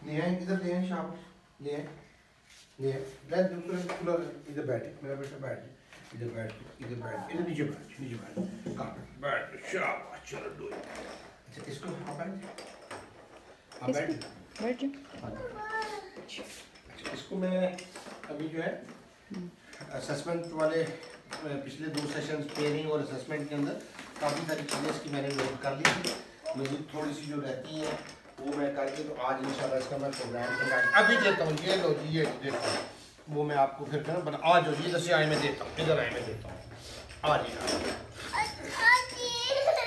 ले आए इधर, ले आए शाबाश, ले आए, ले आए। बिल्कुल खुला, इधर बैठ मेरा बेटा, बैठ इधर, बैठ इधर, बैठ इधर, नीचे बैठ, नीचे बैठ, बैठ शाबाश, चलो दो। अच्छा इसको आप बैठ, आप बैठ बैठ। अच्छा इसको मैं अभी जो है असेसमेंट वाले पिछले 2 सेशंस पेयरिंग और असेसमेंट के अंदर काफ़ी सारी चीज़ें इसकी मैंने नोट कर ली थी, मुझे थोड़ी सी जो रहती हैं वो मैं करके, तो आज इंशाल्लाह इसका मैं प्रोग्राम अभी देता हूँ। ये लो जी, ये देखो, वो मैं आपको फिर बना, आ जाओ जी, इधर से आए मैं देता हूँ, इधर आए मैं देता हूँ, आ जी,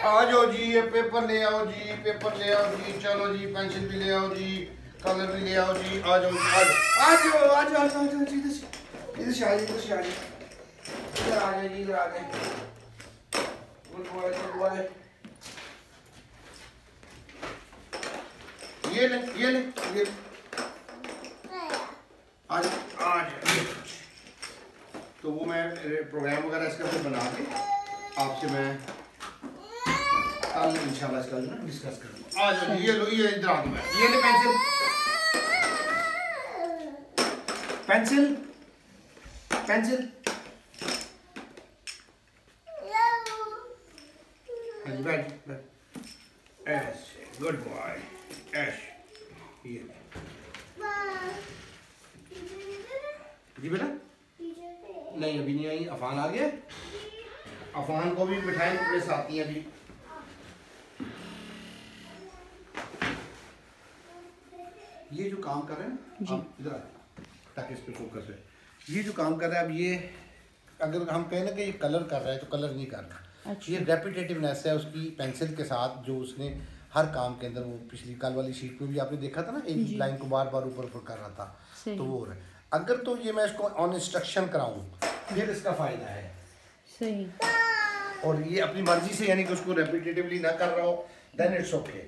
आ जाओ जी, ये पेपर ले आओ जी, पेपर ले आओ जी, चलो जी, पेंसिल भी ले आओ जी, कलर भी ले आओ जी, आ जाओ, आ जाओ, आ जाओ, आ जाओ, आ जाओ जी, इधर से आ जाइए, इधर से आ जाइए, इधर आ जाइए जी, इधर आ जाइए, गुड बॉय, गुड बॉय। ये ले, ये ले, ये आज तो वो मैं प्रोग्राम वगैरह इसका फिर बना के आपसे मैं कल इंशाल्लाह इसका ना डिस्कस करूँगा। आ जाओ, ये लो, ये इधर आ दो, ये ले पेंसिल, पेंसिल, पेंसिल, बैठ, बैठ, ऐसे, गुड बॉय, ऐश, ये जी बेटा, नहीं अभी नहीं आई, अफान आ गया, अफान को भी मिठाई मेरे साथ ही अभी। ये जो काम कर रहे हैं आप इधर आ, ताकि इस पे फोकस है। ये जो काम कर रहा है अब, ये अगर हम कहें ना कि ये कलर कर रहा है तो कलर नहीं कर रहा। अच्छा। ये रेपिटेटिवनेस है उसकी पेंसिल के साथ, जो उसने हर काम के अंदर, वो पिछली कल वाली शीट में भी आपने देखा था ना, एक लाइन को बार बार ऊपर ऊपर कर रहा था, तो वो है। अगर तो ये मैं इसको ऑन इंस्ट्रक्शन कराऊं फिर इसका फायदा है, सही, और ये अपनी मर्जी से यानी कि उसको रेपिटेटिवली ना कर रहा हो, देन इट्स ओके।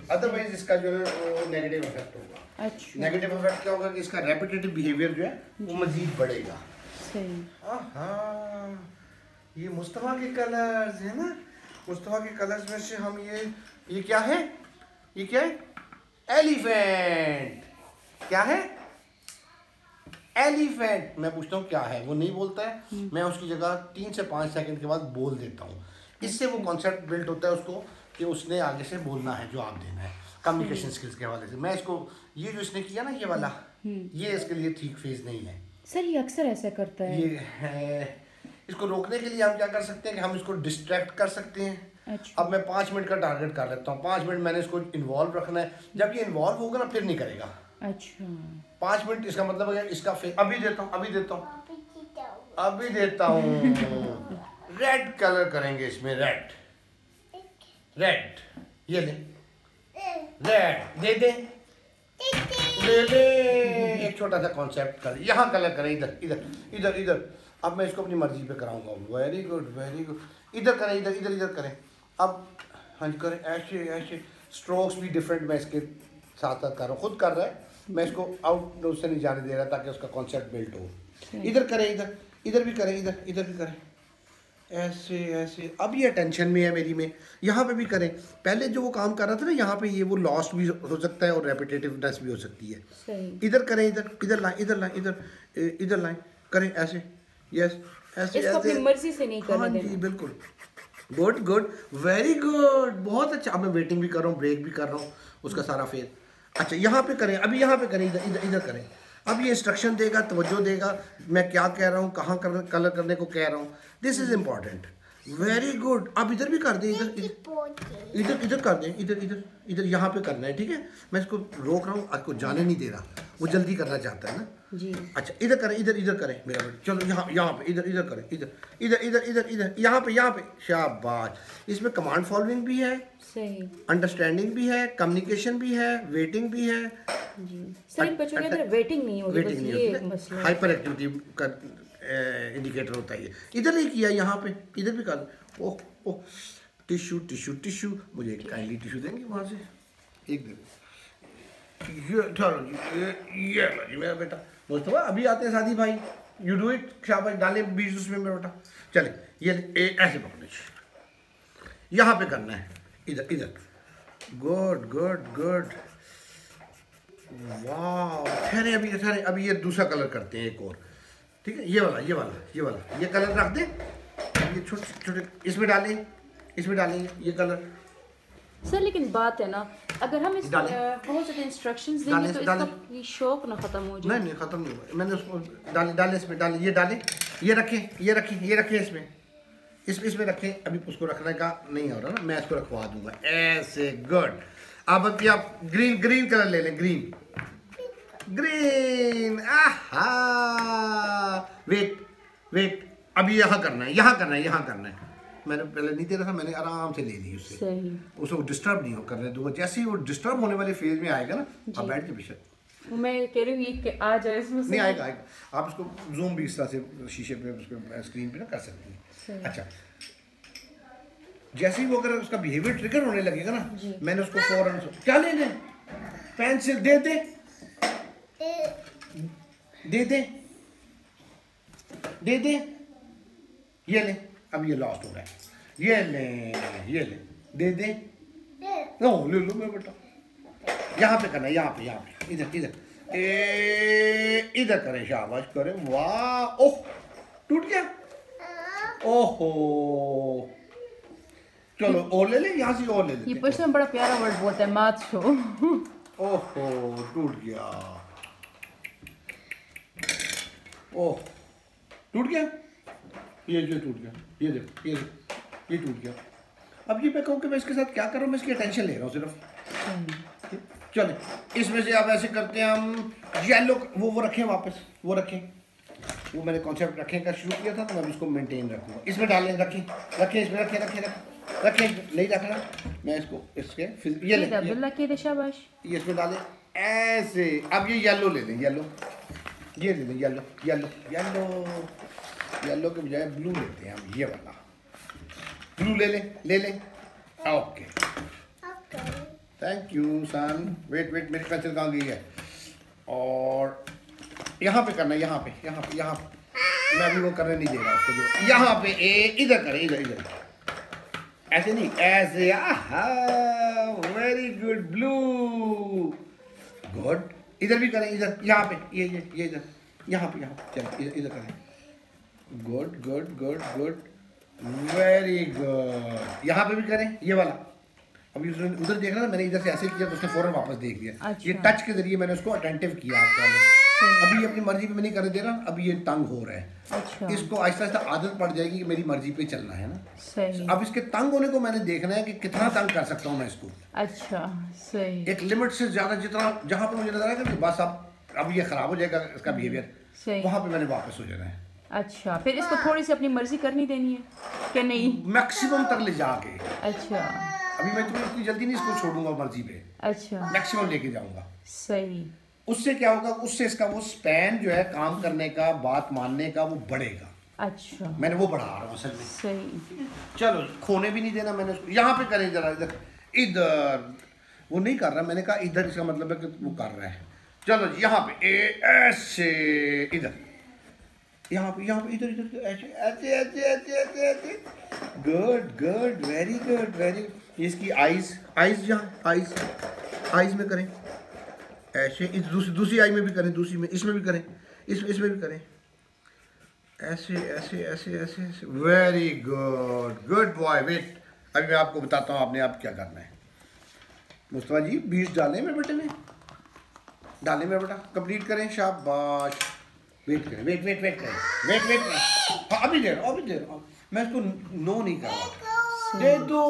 अदरवाइज इसका जो है नेगेटिव इफेक्ट होगा। अच्छा। नेगेटिव इफेक्ट क्या होगा कि इसका रेपिटेटिव बिहेवियर जो है वो मजीद बढ़ेगा। सही। हाँ, ये मुस्तफा के कलर्स है ना, मुस्तफा के कलर्स में से हम ये क्या है, ये क्या है, एलिफेंट, क्या है, एलिफेंट। मैं पूछता हूँ क्या है, वो नहीं बोलता है, मैं उसकी जगह 3 से 5 सेकंड के बाद बोल देता हूँ। इससे वो कॉन्सेप्ट बिल्ड होता है उसको कि उसने आगे से बोलना है, जवाब देना है, कम्युनिकेशन स्किल्स के हवाले से। मैं इसको, ये जो इसने किया ना ये वाला, ये इसके लिए ठीक फेज नहीं है सर, ये अक्सर ऐसा करता है। ये है, इसको रोकने के लिए हम क्या कर सकते हैं कि हम इसको डिस्ट्रैक्ट कर सकते हैं। अच्छा। अब मैं 5 मिनट का टारगेट कर लेता हूँ, 5 मिनट मैंने इसको इन्वॉल्व रखना है, जब ये इन्वॉल्व होगा ना फिर नहीं करेगा। अच्छा। 5 मिनट इसका मतलब है इसका फेस। अभी देता हूँ, अभी देता हूँ, अभी देता हूँ। रेड कलर करेंगे इसमें, रेड, रेड, ये ले, रेड दे दे, ले ले। एक छोटा सा कॉन्सेप्ट कर, यहाँ कलर करें, इधर इधर इधर इधर। अब मैं इसको अपनी मर्जी पे कराऊंगा। वेरी गुड, वेरी गुड, इधर करें, इधर इधर इधर करें। अब हाँ जी करें, ऐसे ऐसे, स्ट्रोक्स भी डिफरेंट मैं इसके साथ साथ कर रहा हूँ, खुद कर रहा है, मैं इसको आउट उससे नहीं जाने दे रहा ताकि उसका कॉन्सेप्ट बिल्ड हो। इधर करें, इधर इधर भी करें, इधर इधर भी करें, ऐसे ऐसे। अब ये टेंशन में है मेरी में, यहाँ पे भी करें। पहले जो वो काम कर रहा था ना यहाँ पे, ये वो लॉस्ट भी हो सकता है और रेपिटेटिवनेस भी हो सकती है। इधर करें, इधर इधर लाएं, इधर लाएं, इधर इधर लाएं, करें ऐसे, यस ऐसे इसको अपनी मर्जी से नहीं करने देना। हाँ जी बिल्कुल, गुड गुड, वेरी गुड, बहुत अच्छा। अब मैं वेटिंग भी कर रहा हूँ, ब्रेक भी कर रहा हूँ, उसका सारा फेज। अच्छा यहाँ पे करें, अभी यहाँ पे करें, इधर इधर इधर करें। अब ये इंस्ट्रक्शन देगा, तवज्जो देगा, मैं क्या कह रहा हूँ, कहाँ कलर करने को कह रहा हूँ। This is important, very good. अब इधर भी कर दें, इधर इधर इधर कर दें, इधर इधर इधर, यहाँ पे करना है, ठीक है। मैं इसको रोक रहा हूँ, आपको जाने नहीं दे रहा, वो जल्दी करना चाहता है ना जी। अच्छा इधर करें, इधर इधर करें मेरा बेटा, चलो यहाँ पे, इधर इधर करें, इधर इधर इधर इधर इधर, यहाँ पे, शाबाश। इसमें कमांड फॉलोइंग भी है, सही, अंडरस्टैंडिंग भी है, कम्युनिकेशन भी है, वेटिंग भी है जी। सर इन बच्चों के अंदर वेटिंग नहीं होती, वेटिंग नहीं होती, हाइपर एक्टिविटी का इंडिकेटर होता है ये। इधर नहीं किया, यहाँ पे इधर भी कर। ओह ओह, टिश्यू टिश्यू टिश्यू, मुझे एक काइंडली टिश्यू देंगे वहाँ से, एक दे। ये चलो जी, ये लो जी मेरा बेटा। मुस्तफा अभी आते हैं साथी भाई, यू डू इट, शाबाश, डाले बीज उसमें मेरा बेटा। चले ये ऐसे पकड़ो, यहाँ पे करना है, इधर इधर, गुड गुड गुड वाह, ठहरे अभी ये दूसरा कलर करते हैं एक और, ठीक है, ये कलर रख दे, ये छोटे छोटे इसमें डालेंगे ये कलर। सर लेकिन बात है ना, अगर हम इस बहुत ज़्यादा इंस्ट्रक्शंस देंगे तो इसका ये शौक ना ख़त्म हो जाए। नहीं ख़त्म नहीं हुआ, मैंने उसको डाले इसमें डाले, ये रखें इसमें रखें। अभी उसको रखने का नहीं हो रहा ना, मैं इसको रखवा दूंगा ऐसे। गुड। अब अभी आप ग्रीन कलर ले लें, ग्रीन। आहा, वेट, अभी यहाँ करना है। मैंने पहले नहीं दे रहा था, मैंने आराम से ले ली उससे, उसको डिस्टर्ब नहीं हो करने दूंगा। जैसे ही वो डिस्टर्ब होने वाले फेज में आएगा ना, आप बैठ के पीछे, मैं कह रही हूँ कि आ जाए इसमें से। नहीं आएगा। आप उसको जूम भी इस तरह से शीशे पे, उसके स्क्रीन पे ना कर सकती हैं। अच्छा, जैसे ही वो अगर उसका बिहेवियर ट्रिगर होने लगेगा ना, मैंने उसको फौरन क्या ले लें, पेंसिल दे दे, ये ले। अब ये लॉस्ट हो रहा है, ये ले, दे दे, लो ले लो मेरा बेटा। यहाँ पे करना है, यहाँ पे इधर करें, शाबाश करें, वाह। ओह, टूट गया, ओहो। चलो और ले ले, यहाँ से और ले ले। ये पर्सन बड़ा प्यारा वर्ड बोलता है, माथ शो। ओहो, टूट गया, ओह, टूट गया, ये टूट गया, ये देखो, ये टूट गया। अब ये मैं कहूँ कि मैं इसके साथ क्या कर रहा हूँ, मैं इसकी अटेंशन ले रहा हूँ सिर्फ। चलो, इसमें से आप ऐसे करते हैं हम येलो, वो रखें वापस, वो मैंने कॉन्सेप्ट रखने का शुरू किया था, तो मैं इसको मेंटेन रखूँगा। इसमें डालें, रखें इसमें, रखें, नहीं रखना। मैं इसको इसके ये ले, शाबाश, ये इसमें डालें ऐसे। अब ये येलो ले लें, ये ले लें, येलो के बजाय ब्लू लेते हैं हम, ये वाला ब्लू ले लें। Okay, thank you son. Wait, मेरी पेंसिल कहाँ गई है? और यहाँ पे करना है, यहाँ पे मैं अभी वो करने नहीं दे रहा उसको, जो यहाँ पे इधर करें, इधर ऐसे नहीं, ऐसे। Very good, blue, good. इधर भी करें, इधर, यहाँ पे, ये इधर, यहाँ पे चलो, इधर करें। Good, very good. यहाँ पे भी करें, ये वाला। अभी उसने उधर देखना था, मैंने इधर से ऐसे किया तो उसने फौरन वापस देख लिया। अच्छा। ये टच के जरिए मैंने उसको अटेंटिव किया आपका। अभी अपनी मर्जी पे मैं नहीं करने दे रहा, अभी ये तंग हो रहा है। अच्छा। इसको आहिस्ता आदत पड़ जाएगी कि मेरी मर्जी पे चलना है ना। सही। अब इसके तंग होने को मैंने देखना है कि कितना तंग कर सकता हूँ मैं इसको। अच्छा, सही। एक लिमिट से ज्यादा, जितना जहाँ पे मुझे नजर आएगा कि बस अब ये खराब हो जाएगा इसका बिहेवियर, वहाँ पे मैंने वापस हो जाना है। अच्छा, फिर इसको थोड़ी सी अपनी मर्जी करनी देनी है कि नहीं? मैक्सिमम तक ले जाके। अच्छा। अभी मैं तुम्हें इतनी जल्दी नहीं इसको छोड़ूंगा मर्जी पे। अच्छा। मैक्सिमम लेके जाऊंगा। सही। उससे क्या होगा, उससे इसका वो स्पैन जो है काम करने का, बात मानने का, वो बढ़ेगा। अच्छा, मैंने वो बढ़ा रहा हूँ असल में। सही। चलो, खोने भी नहीं देना मैंने उसको। यहाँ पे करें जरा, इधर वो नहीं कर रहा, मैंने कहा इधर, इसका मतलब है कि वो कर रहा है। चलो यहाँ पे ऐसे, इधर, यहाँ पे इधर ऐसे। Good, very good. इसकी आईज में करें ऐसे, दूसरी आई में भी करें, दूसरी में, इसमें भी करें, इसमें भी करें ऐसे। Very good boy. वेट, अभी मैं आपको बताता हूँ आपने आप क्या करना है। मुस्तफा जी, 20 डालें मेरे बेटे ने, कंप्लीट करें, शाबाश। वेट करें, वेट करें। हाँ, अभी दे रहा हूँ, मैं इसको नो नहीं कर रहा, दे दो।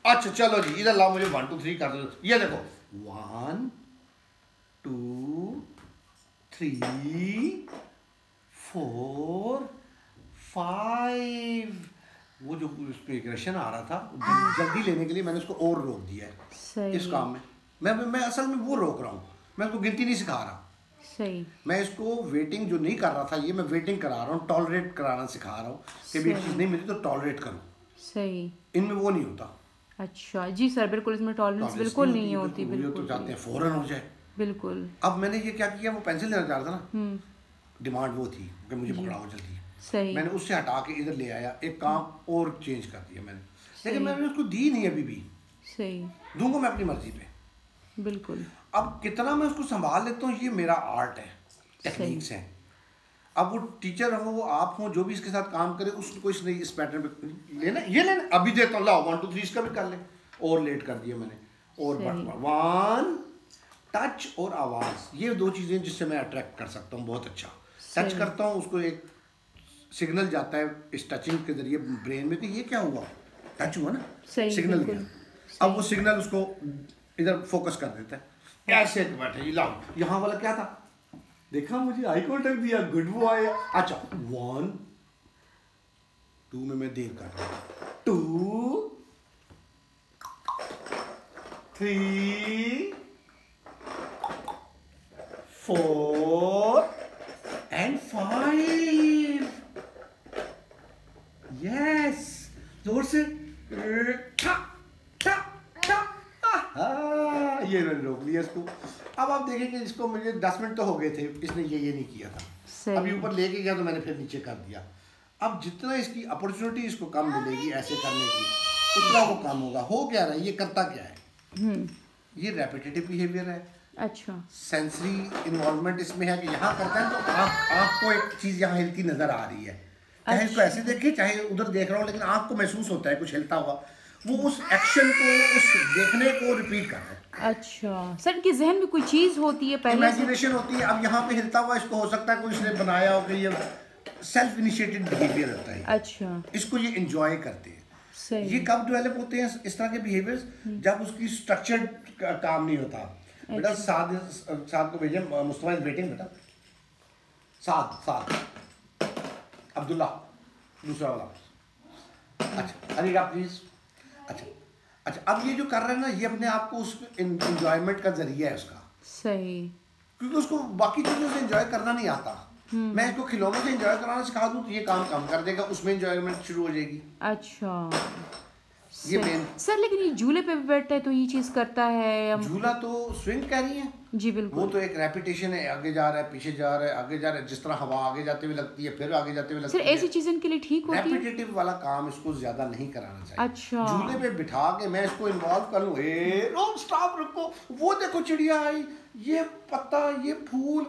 अच्छा चलो जी, इधर लाओ, मुझे 1 2 3 कर दो। ये देखो, 1 2 3 4 5। वो जो उस पे एग्रेशन आ रहा था, जल्दी लेने के लिए मैंने उसको और रोक दिया है इस काम में। मैं असल में वो रोक रहा हूँ, मैं उसको गिनती नहीं सिखा रहा। सही। मैं इसको वेटिंग जो नहीं कर रहा था, ये मैं वेटिंग करा रहा हूँ, टॉलरेट कराना सिखा रहा हूँ कि भी एक चीज़ नहीं मिली तो टॉलरेट करो। सही। इनमें वो नहीं होता। अच्छा जी सर, बिल्कुल इसमें टॉलरेंस बिल्कुल नहीं होती। बिल्कुल तो चाहते हैं फौरन हो जाए। बिल्कुल। अब मैंने ये क्या किया, वो पेंसिल लेना चाह रहा था ना, डिमांड वो थी कि मुझे पकड़ाओ जल्दी। सही। मैंने उससे हटा के इधर ले आया, एक काम और चेंज कर दिया मैंने, लेकिन मैंने उसको दी नहीं अभी भी। सही। दूंगा मैं अपनी मर्जी पे, बिल्कुल। अब कितना मैं उसको संभाल लेता हूँ ये मेरा आर्ट है, टेक्निक्स हैं। अब वो टीचर हो, आप हो, जो भी इसके साथ काम करे, उसको इसने इस पैटर्न पे लेना, ये लेना, अभी देता हूँ, लाओ 1 2 3 इसका भी कर ले। और लेट कर दिया मैंने, और वन टच और आवाज़, ये 2 चीज़ें जिससे मैं अट्रैक्ट कर सकता हूँ बहुत अच्छा। टच करता हूँ, उसको एक सिग्नल जाता है इस टचिंग के जरिए ब्रेन में कि ये क्या हुआ, टच हुआ ना, सिग्नल गया। अब वो सिग्नल उसको इधर फोकस कर देता है, ऐसे बैठे, लाओ यहाँ वाला क्या था, देखा मुझे आई कांटेक्ट दिया, गुड बॉय। अच्छा 1 2 में मैं देर कर रहा हूँ, 2 3 4 and 5। यस, जोर से ठा ठा ठा। ये मैंने रोक लिया इसको। अब आप देखेंगे इसको मुझे 10 मिनट तो हो गए थे, इसने ये नहीं किया था। अभी ऊपर लेके गया तो मैंने फिर नीचे कर दिया। अब जितना इसकी अपॉर्चुनिटी इसको कम मिलेगी ऐसे करने की, उतना वो कम होगा। हो क्या रहा है, ये करता क्या है, ये रेपिटेटिव बिहेवियर है। अच्छा, सेंसरी इन्वॉल्वमेंट इसमें है कि यहाँ करता है तो आपको एक चीज़ यहाँ हिलती नजर आ रही है, चाहे इसको ऐसे देखे चाहे उधर देख रहा हो, लेकिन आँख को महसूस होता है कुछ हिलता हुआ, वो उस एक्शन को, उस देखने को रिपीट कर रहा है। अच्छा सर, इनके जहन में कोई चीज़ होती है, पहले इमेजिनेशन होती है। अब यहाँ पे हिलता हुआ इसको हो सकता है कोई इसने बनाया हो कि ये सेल्फ इनिशिएटेड बिहेवियर होता है। अच्छा, इसको ये एंजॉय करते हैं। सही। ये कब डेवलप होते हैं इस तरह के बिहेवियर्स, जब उसकी स्ट्रक्चर्ड काम नहीं होता। बेटा साद को भेजे, मुस्तफा इज वेटिंग बेटा। साद अब्दुल्ला दूसरा वाला। अच्छा अनिका प्लीज। अच्छा अब ये जो कर रहे हैं ना, ये अपने आप को उस एंजॉयमेंट का जरिया है उसका। सही। क्योंकि उसको बाकी चीजों से एंजॉय करना नहीं आता। मैं इसको खिलौनों से एंजॉय कराना सिखा दूं तो ये काम कम कर देगा, उसमें एंजॉयमेंट शुरू हो जाएगी। अच्छा ये मेन सर, लेकिन ये झूले पे भी बैठता है तो ये चीज करता है या... झूला तो स्विंग कह रही है जी बिल्कुल, वो तो एक रेपिटेशन है, आगे जा रहा है पीछे जा रहा है आगे जा रहा है, जिस तरह हवा आगे जाते हुए लगती है फिर आगे जाते हुए लगती है। सर ऐसी चीजें इनके लिए ठीक होती है? रेपिटेटिव वाला काम इसको ज्यादा नहीं कराना चाहिए। अच्छा, झूले पे बिठा के मैं इसको इन्वॉल्व कर लूं, रोज स्टॉप रुको, वो देखो चिड़िया आई, ये पत्ता, ये फूल,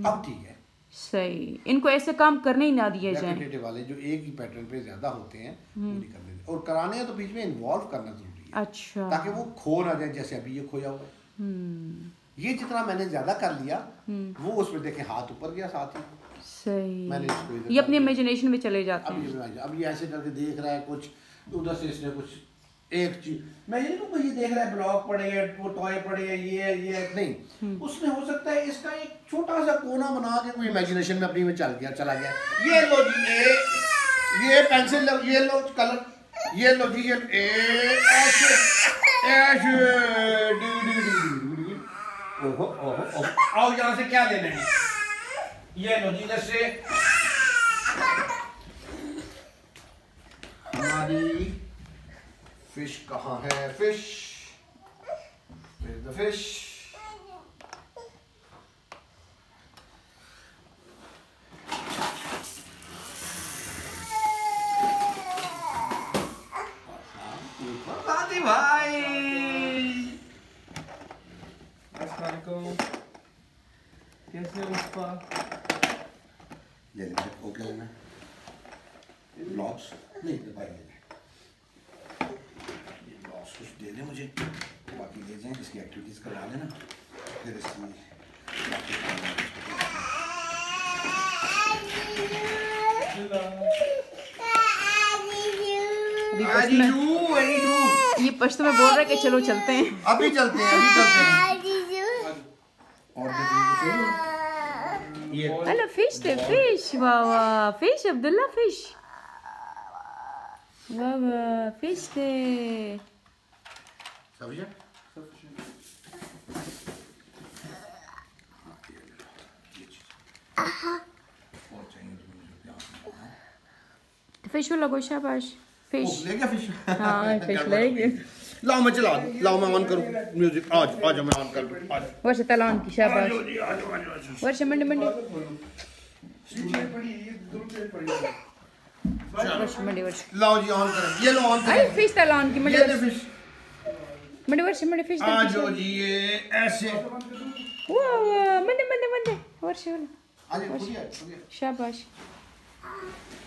अब ठीक है। सही, इनको ऐसे काम करने ही ना दिए जाए। रेपिटेटिव वाले जो एक ही पैटर्न पे ज्यादा होते हैं वो नहीं करने देते, और कराने हैं तो बीच में इन्वॉल्व करना जरूरी है। अच्छा, ताकि वो खो ना जाए, जैसे अभी ये खोया हुआ है। ये जितना मैंने ज्यादा कर लिया वो उसमें देखे हाथ ऊपर गया साथ ही। सही, मैंने इसको ये अपनी इमेजिनेशन में चले जाते हैं। अब ये ऐसे करके देख रहा है कुछ, उधर से इसने कुछ एक चीज, मैं ये नहीं, ये देख रहा है ब्लॉक पड़े हैं, वो टॉय पड़े हैं, ये नहीं, उसने हो सकता है इसका एक छोटा सा कोना बना के कोई इमेजिनेशन में अपनी में चला गया। ये लो जी, ये पेंसिल लो, ये लो कलर, ये लो जी, ये ऐसे ऐसे, ओहो ओहो ओहो, आओ यहाँ से क्या लेना है, ये लो जी, जैसे हमारी फिश कहाँ है, फिश, where's the fish? दादी भाई, कैसे उसका ले ले ओके लेना, ब्लॉक्स नहीं ले भाई, कुछ दे दे मुझे, बाकी दे जाएं, इसकी एक्टिविटीज करवा लेना, फिर इसकी ये पश्तो में बोल रहा है कि चलो चलते हैं, अभी चलते हैं। और हेलो फिश थे, फिश, वाह वाह, फिश अब्दुल्ला, फिश, वाह वाह, फिश थे। फिश वाला को शाबाश, फिश ले गया फिश। हाँ फिश ले गए। लाओ मैं चला, लाओ मैं ऑन करूं म्यूजिक, आज मैं ऑन कर दूं, आज वर्ष तलान की शाबाश, वर्ष मंडी मंडी, वर्ष मंडी, वर्ष, लाओ जी ऑन करें, ये लो ऑन करें, अरे फिश तलान की मंडी, ये फिश बड़े वर्ष बड़े फिश आ जाओ जी ये ऐसे वाह मंदे मंदे मंदे वर्ष वाला शाबाश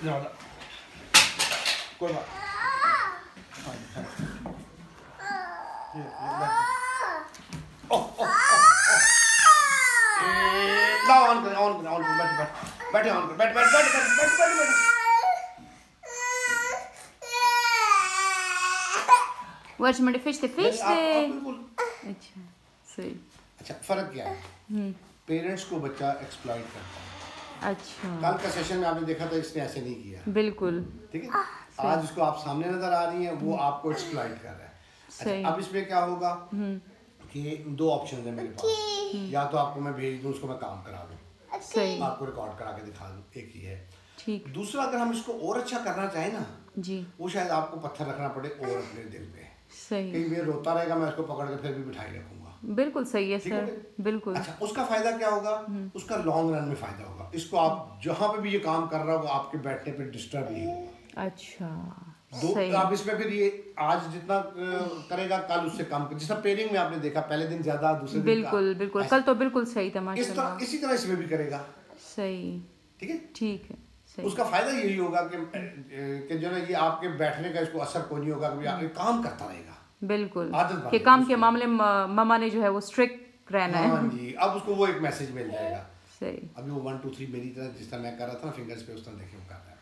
ज्यादा कोई बात ऑन कर बैठे ऑन कर बैठ वर्ष में फिश थे अच्छा सही अच्छा फर्क क्या है पेरेंट्स को बच्चा एक्सप्लॉइट करता है अच्छा कल का सेशन में आपने देखा था इसने ऐसे नहीं किया बिल्कुल ठीक है आज उसको आप सामने नजर आ रही हैं वो आपको एक्सप्लॉइट कर रहा है अच्छा, अब इसमें क्या होगा कि दो ऑप्शन है मेरे पास या तो आपको मैं भेज दूं उसको मैं काम करा दूं सही आपको रिकॉर्ड करा के दिखा दूं एक ही है ठीक दूसरा अगर हम इसको और अच्छा करना चाहें ना जी वो शायद आपको पत्थर रखना पड़े और अपने दिल पे सही कई बार रोता रहेगा मैं उसको पकड़ के फिर भी बिठाई रखूंगा बिल्कुल सही है सर बिल्कुल अच्छा उसका फायदा क्या होगा उसका लॉन्ग रन में फायदा होगा इसको आप जहाँ पे भी ये काम कर रहा होगा आपके बैठने पे डिस्टर्ब नहीं होगा अच्छा दो आप इसमें फिर ये आज जितना करेगा कल उससे कम जिस तरह पेयरिंग में आपने देखा पहले दिन ज्यादा दूसरे दिन बिल्कुल बिल्कुल कल तो बिल्कुल सही था माशाल्लाह इसी तरह इसमें भी करेगा सही ठीक है सही उसका फायदा यही होगा कि जो है ये आपके बैठने का इसको असर कोई नहीं होगा कि आप काम करता रहेगा बिल्कुल कि काम के मामले मामा ने जो है वो स्ट्रिक्ट रहना है हाँ जी अब उसको वो एक मैसेज मिल जाएगा सही अभी वो 1 2 3 मेरी तरह जिस तरह मैं कर रहा था ना फिंगर्स पे उस तरह देखिए वो कर रहा है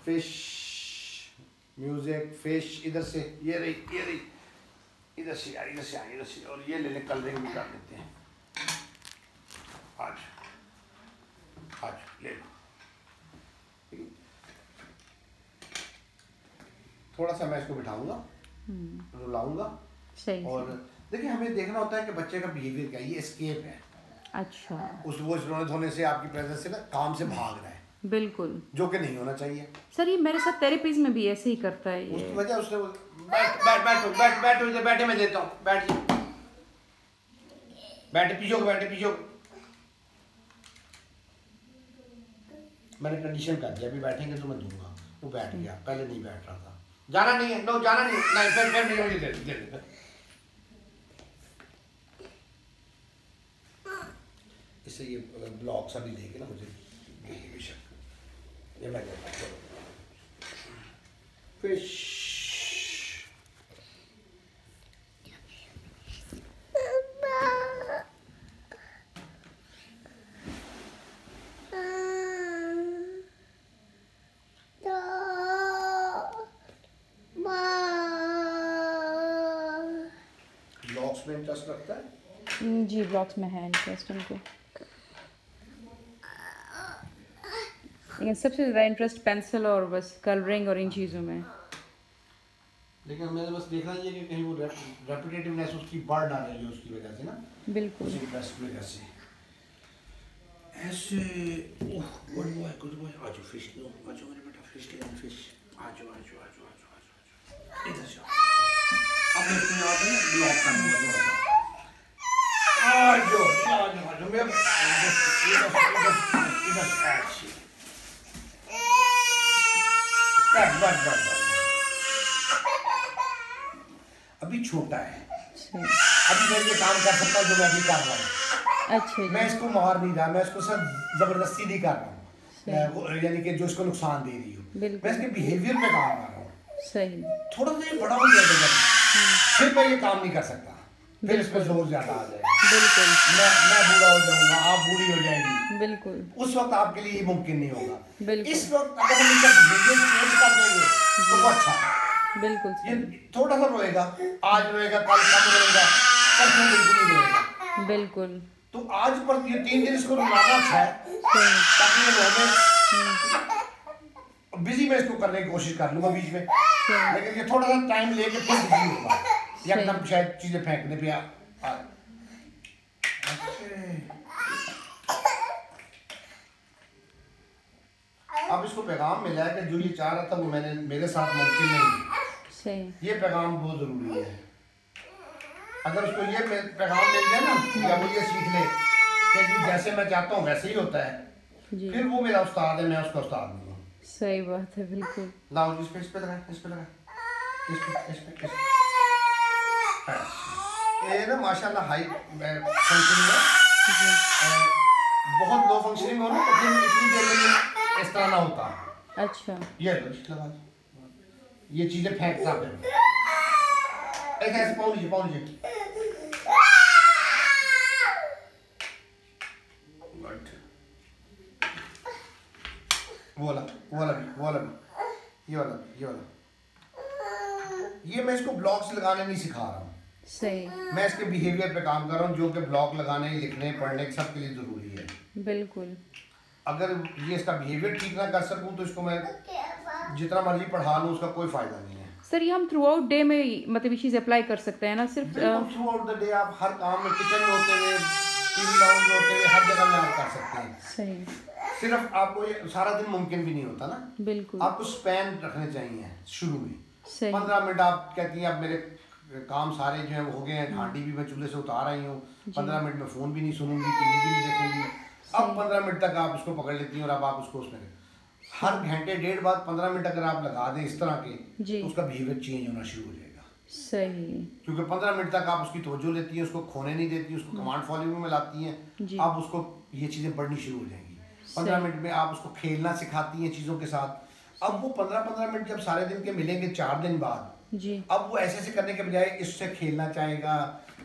फिश म्यूजिक फिश इधर से ये रही इधर से और ये ले ले कलरिंग भी कर लेते हैं आज ले लो थोड़ा सा मैं इसको बिठाऊंगा रुलाऊंगा सही और देखिए हमें देखना होता है कि बच्चे का बिहेवियर क्या है ये एस्केप है अच्छा उस वो रोने धोने से आपकी प्रेजेंस से ना काम से भाग रहा है बिल्कुल जो कि नहीं होना चाहिए सर ये मेरे साथ थेरेपीज में भी ऐसे ही करता है ये उसकी वजह उसने बैठे मैं देता हूँ बैठे पीछे मैंने कंडीशन कर दिया अभी बैठेंगे तो मैं दूंगा वो बैठ गया पहले नहीं बैठ रहा था जाना नहीं है नो जाना नहीं फिर मुझे दे इससे ये ब्लॉक्स अभी देखे ना मुझे ये मैं फिश ब्लॉक्स में इंटरेस्ट रखता है जी ब्लॉक्स में है इंटरेस्ट उनको लेकिन सबसे ज़्यादा इंटरेस्ट पेंसिल और बस कलरिंग और इन चीज़ों में लेकिन मैंने बस देखना ये कि कहीं वो रेपिटेटिवनेस उसकी बढ़ ना रही है उसकी वजह से ना बिल्कुल उसी इंटरेस्ट की वजह से ऐसे ओह गुड बॉय आज फिश लो आज मेरे बेटा फिश ले फिश आज इधर से अब मैं इसमें आता है ब्लॉक करना थोड़ा सा आज मैं बस अभी छोटा है अभी मैं ये काम कर सकता हूँ जो मैं अभी कर रहा हूँ अच्छा मैं इसको मार नहीं रहा मैं इसको सब जबरदस्ती नहीं कर रहा हूँ यानी कि जो इसको नुकसान दे रही हूँ मैं इसके बिहेवियर पे काम कर रहा हूँ सही थोड़ा सा ये बड़ा हो जाएगा फिर मैं ये काम नहीं कर सकता फिर इस पर जोर ज्यादा आ जाएगा बिल्कुल मैं बूढ़ा हो जाऊंगा आप बूढ़ी हो जाएगी बिल्कुल उस वक्त आपके लिए ये मुमकिन नहीं होगा बिल्कुल इस वक्त अगर हम इसका बिहेवियर चेंज कर देंगे तो वो अच्छा है बिल्कुल ये थोड़ा सा रोएगा आज रोएगा कल कम रोएगा परसों बिल्कुल नहीं रोएगा बिल्कुल तो आज पर ये 3 दिन इसको रुलाना अच्छा है ताकि ये रोने बिजी मैं इसको करने की कोशिश कर लूंगा बीच में लेकिन ये थोड़ा सा टाइम लेके फिर बिजी होगा एकदम शायद चीजें फेंकने पे अब इसको पैगाम मिला है कि जो ये चाह रहा था वो मैंने मेरे साथ मुमकिन नहीं सही ये पैगाम बहुत जरूरी है अगर उसको ये पैगाम मिल जाए ना या वो ये सीख ले कि जी जैसे मैं चाहता हूँ वैसे ही होता है फिर वो मेरा उस्ताद है मैं उसका उस्ताद नहीं हूँ सही बात है बिल्कुल लाओ इस पे लगा इस पे ये ना माशाल्लाह हाई फंक्शनिंग है, बहुत लो फंक्शनिंग हो ना तो फिर इतनी देर में इस तरह ना होता। अच्छा ये लो लगा दो, ये चीजें फेंकता फिर एक ऐसे पाँव नीचे गुड, वो वाला भी, ये वाला ये मैं इसको ब्लॉक्स लगाने नहीं सिखा रहा हूँ, सही, मैं इसके बिहेवियर पे काम कर रहा हूँ जो कि ब्लॉक लगाने, लिखने, पढ़ने सब के लिए जरूरी है। बिल्कुल। अगर ये इसका बिहेवियर ठीक ना कर सकूँ तो इसको मैं जितना मर्जी पढ़ा लूँ उसका कोई फायदा नहीं है। सर ये हम थ्रू आउट डे में मतलब ये चीज़ अप्लाई कर सकते हैं ना, सिर्फ थ्रू आउट द डे आप हर काम में, किचन में होते हुए, टीवी लाउंज में होते हुए, हर जगह में आप कर सकते हैं। सही, सिर्फ आपको ये सारा दिन मुमकिन भी नहीं होता ना, बिल्कुल आपको स्पैन रखने चाहिए शुरू में। सही, 15 मिनट आप कहती हैं अब मेरे काम सारे जो है हो गए हैं, हांडी भी मैं चूल्हे से उतार आई हूँ, 15 मिनट में फ़ोन भी नहीं सुनूंगी, टीवी भी नहीं देखूंगी, अब 15 मिनट तक आप उसको पकड़ लेती हैं और अब आप उसको उसमें हर घंटे डेढ़ बाद 15 मिनट अगर आप लगा दें इस तरह के तो उसका बिहेवियर चेंज होना शुरू हो जाएगा। सही, क्योंकि 15 मिनट तक आप उसकी तवज्जो लेती हैं, उसको खोने नहीं देती, उसको कमांड फॉलोइंग में लाती हैं, अब उसको ये चीज़ें बढ़नी शुरू हो जाएंगी। 15 मिनट में आप उसको खेलना सिखाती हैं चीज़ों के साथ, अब वो 15-15 मिनट जब सारे दिन के मिलेंगे 4 दिन बाद जी, अब वो ऐसे करने के बजाय इससे खेलना चाहेगा,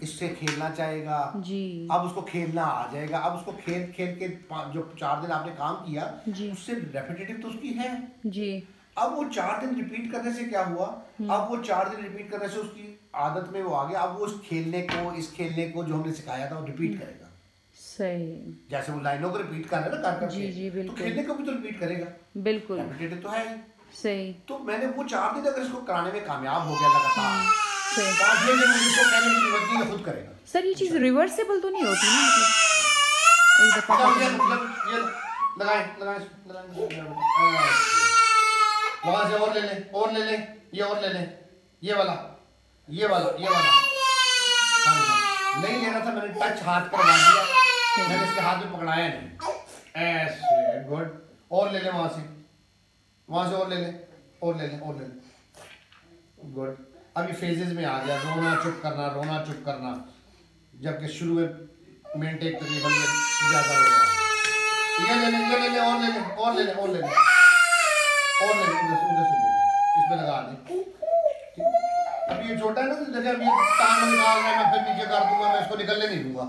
इससे खेलना चाहेगा जी, अब उसको खेलना आ जाएगा, अब उसको खेल खेल के जो 4 दिन आपने काम किया उससे रेपिटेटिव तो उसकी है जी, अब वो 4 दिन रिपीट करने से क्या हुआ, अब वो 4 दिन रिपीट करने से उसकी आदत में वो आ गया, अब वो उस खेलने को, इस खेलने को जो हमने सिखाया था वो रिपीट करेगा। सही, जैसे वो लाइनों को रिपीट कर रहा है ना कर जी, जी, तो बिल्कुल, खेलने को भी तो रिपीट करेगा, बिल्कुल रेपिटेटिव तो है। सही, तो मैंने वो 4 दिन अगर इसको कराने में कामयाब हो गया लगातार, सही, 5वें दिन मुझे इसको कहने की जरूरत नहीं है, खुद करेगा। सर ये चीज़ रिवर्सेबल तो नहीं होती ना, मतलब एक दफ़ा ये लगाएं वहां से और ले ले ये वाला हाँ नहीं लेना था, मैंने टच हाथ पर लगा दिया, मैंने इसके हाथ में पकड़ाया नहीं, ऐसे गुड, और ले ले वहां से और ले ले गुड। अभी फेजेस में आ गया, रोना चुप करना, जबकि शुरू में टेक तकरीबन ज़्यादा हो गया। ये ले ले और ले ले उधर से ले, इसमें लगा दे। अभी ये छोटा है ना तो जैसे अभी टांग निकाल रहा है, मैं फिर नीचे कर दूंगा, मैं इसको निकलने नहीं दूंगा।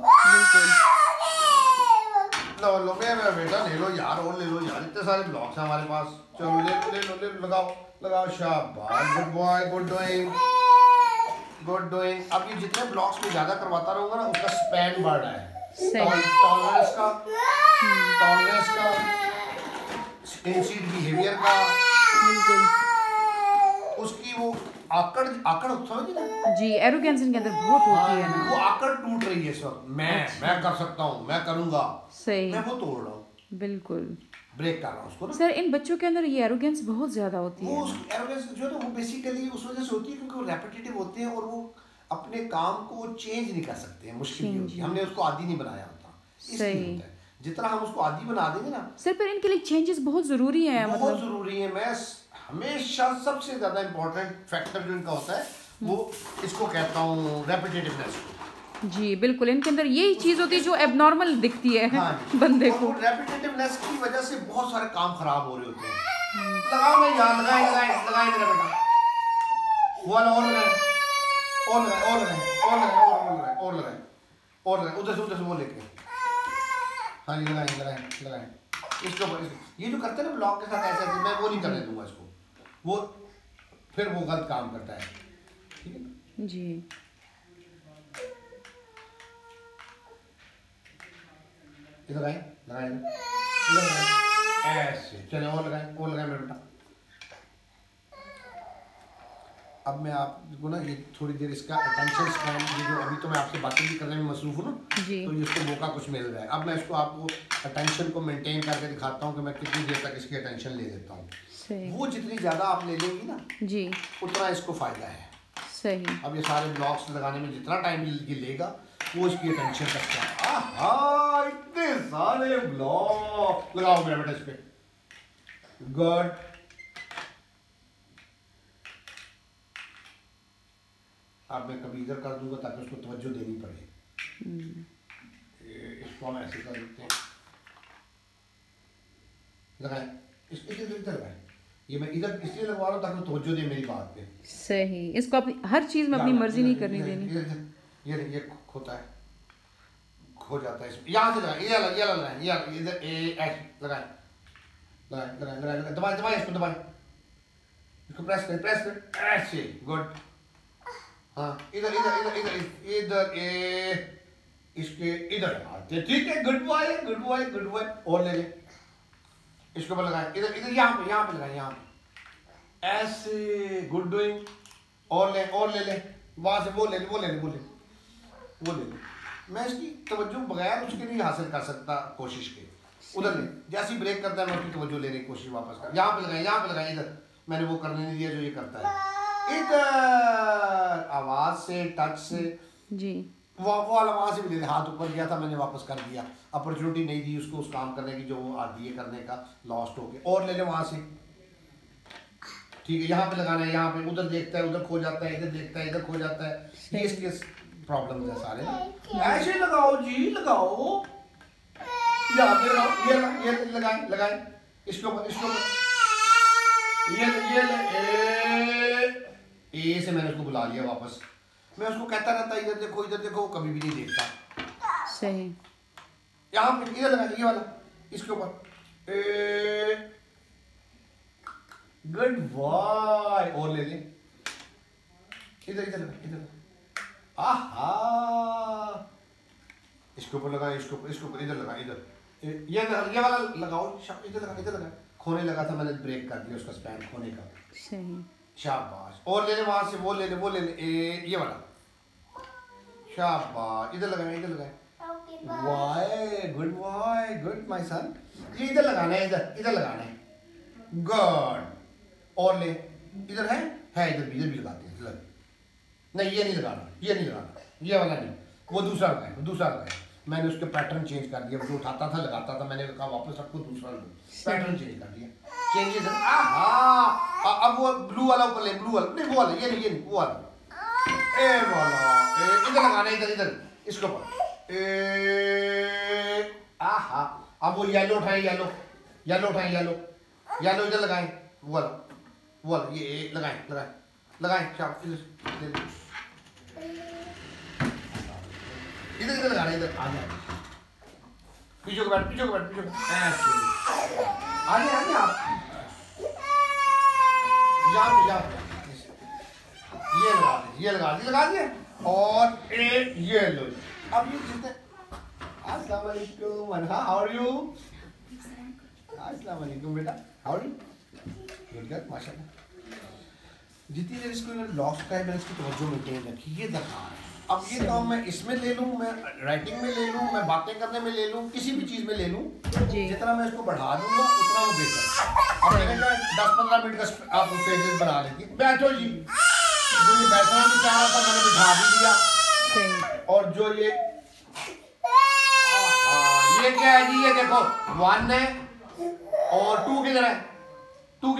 लो मेरा बेटा ले लो यार, और ले लो यार, इतने सारे ब्लॉक्स हैं हमारे पास, चलो ले लो लगाओ शाबाश, गुड बॉय, गुड डूइंग। अब ये जितने ब्लॉक्स में ज़्यादा करवाता रहूँगा ना उसका स्पैन बढ़ रहा है, टॉलरेंस का इंसीड बिहेवियर का, उसकी वो आकड़ समझ ना जी, एरोगेंस इनके अंदर बहुत होती है ना, वो आकड़ टूट रही है इस वक्त, मैं कर सकता हूँ, मैं करूँगा, सही, मैं वो तोड़ रहा हूँ, बिल्कुल ब्रेक कर रहा हूँ उसको ना। सर इन बच्चों के अंदर ये एरोगेंस बहुत ज्यादा होती है, वो एरोगेंस जो है वो बेसिकली उस वजह से होती है क्योंकि वो रेपिटेटिव होते हैं और वो अपने काम को चेंज नहीं कर सकते हैं, मुश्किल होती है, हमने उसको आदी नहीं बनाया होता, इसलिए होता है। जितना हम उसको आदी बना देंगे ना सर पर इनके लिए चेंजेस बहुत जरूरी है, बहुत जरूरी है। मैं हमेशा सबसे ज्यादा इम्पोर्टेंट फैक्टर जो इनका होता है वो इसको कहता हूँ रेपिटेटिवनेस। जी बिल्कुल, इनके अंदर यही चीज होती है जो एबनॉर्मल दिखती है बंदे को। रेपिटेटिवनेस की वजह से बहुत सारे काम खराब हो रहे होते हैं। लगाओ ना यार, लगाए मेरा बेटा, वो वाला और लगाए उधर से वो लेके, हाँ जी लगाए इसके ऊपर। ये जो करते हैं ना ब्लॉक के साथ ऐसे मैं वो नहीं करने दूंगा इसको, वो फिर वो गलत काम करता है, ठीक है ना जी। इधर लगाए ऐसे, चले और लगाए मेरे बेटा। अब मैं आपको ना ये थोड़ी देर इसका अटेंशन स्पैन, ये जो अभी तो मैं आपसे बातें भी करने में मसरूफ हूँ ना, तो इसको मौका कुछ मिल रहा है। अब मैं इसको आपको अटेंशन को मेंटेन करके दिखाता हूँ कि मैं कितनी देर तक इसकी अटेंशन ले लेता हूँ। वो जितनी ज़्यादा आप ले लेंगी ना जी उतना इसको फ़ायदा है। सही। अब ये सारे ब्लॉक्स लगाने में जितना टाइम ये लेगा वो इसकी अटेंशन तक है। आहा, इतने सारे ब्लॉक लगाओ मेरा बेटा इस पे, गुड। अब मैं कभी इधर कर दूंगा ताकि उसको तवज्जो देनी पड़े। इसको हम ऐसे कर देते हैं, लगाए इधर लगाए। ये मैं इधर इसलिए लगवा रहा हूँ ताकि तवज्जो दे मेरी बात पे। सही, इसको अपनी हर चीज में अपनी मर्जी नहीं करनी देनी। ये खोता है, खो जाता है इसमें। यहाँ से लगाए, ये लगाए, ये इधर ऐसे लगाए, दबाए इसको, दबाए इसको, प्रेस कर ऐसे। गुड। हाँ इधर इसके इधर आते, ठीक है। Good boy. और ले ले इसको पर लगाए, इधर यहाँ पे लगाए, यहाँ पे ऐसे। Good doing. और ले वहां से वो ले ले। मैं इसकी तवज्जो बगैर उसके नहीं हासिल कर सकता कोशिश के। उधर ले, जैसे ही ब्रेक करता है मैं उसकी तवज्जो लेने की कोशिश वापस कर। यहाँ पे लगाए इधर। मैंने वो करने नहीं दिया जो ये करता है। इधर आवाज से, टच से जी। वो वाला वहां से भी ले ले। हाथ ऊपर गया था, मैंने वापस कर दिया। अपॉर्चुनिटी नहीं दी उसको उस काम करने की जो वो आती है करने का, लॉस्ट हो गया। और ले ले वहां से, ठीक है। यहाँ पे लगाना है, यहाँ पे। उधर देखता है, उधर खो जाता है, इधर देखता है, इधर खो जाता है। ये इसके प्रॉब्लम है सारे। ऐसे लगाओ जी, लगाओ। यहाँ पे लगाओ, ये लगाए इसके ऊपर। ये से मैंने उसको बुला लिया वापस। मैं उसको कहता रहता इधर देखो, वो कभी भी नहीं देखता। सही। यहाँ पे इधर लगा, ये वाला इसके ऊपर। Good boy. और ले ले इधर। आहा, इसके ऊपर लगा, इसके ऊपर इधर लगा, इधर। ये वाला लगाओ, इधर लगा। खोने लगा था, मैंने ब्रेक कर दिया उसका स्पैन खोने का। सही, शाबाश। और ले ले वहां से, वो ले ले। ये वाला, शाबाश। इधर लगाए। Good my son. ये इधर लगाना है, इधर लगाना है। गुड। और ले, इधर है इधर भी लगाते हैं। नहीं, ये नहीं लगाना, ये वाला नहीं, वो दूसरा लगाए। मैंने उसके पैटर्न चेंज कर दिया। जो उठाता था लगाता था, मैंने कहा वापस आपको दूसरा लो। पैटर्न चेंज कर दिया। चेंजेस। अब वो ब्लू वाला ऊपर ले, नहीं वो वाला, ये नहीं वो वाला। इधर लगाना, इधर इसके ऊपर। अब वो येलो उठाए, येलो इधर लगाए। वो वाला ये लगाए। इधर लगाना, इधर आ जाए। पीछे को बैठ। ऐसे आगे आप। ये लगा दिए। और ये लो। अब ये जितने अस्सलाम वालेकुम, हाउ आर यू? अस्सलाम वालेकुम बेटा, हाउ आर यू? गुड, माशाल्लाह। जितनी देर इसको लॉस्ट का है, मैंने इसकी तवज्जो मेंटेन रखी। ये दरकार है। अब ये काम मैं इसमें ले लूँ, मैं राइटिंग में ले लूँ, मैं बातें करने में ले लूँ, किसी भी चीज़ में ले लूँ, जितना मैं इसको बढ़ा दूँगा उतना वो बेहतर। अब मैंने कहा 10-15 मिनट का आप पेजेस बना लेंगे। बैठो जी। जो ये बैठना नहीं चाह रहा था मैंने बिठा भी दिया। और जो ये क्या है जी, ये देखो 1 है और 2 किधर है? 2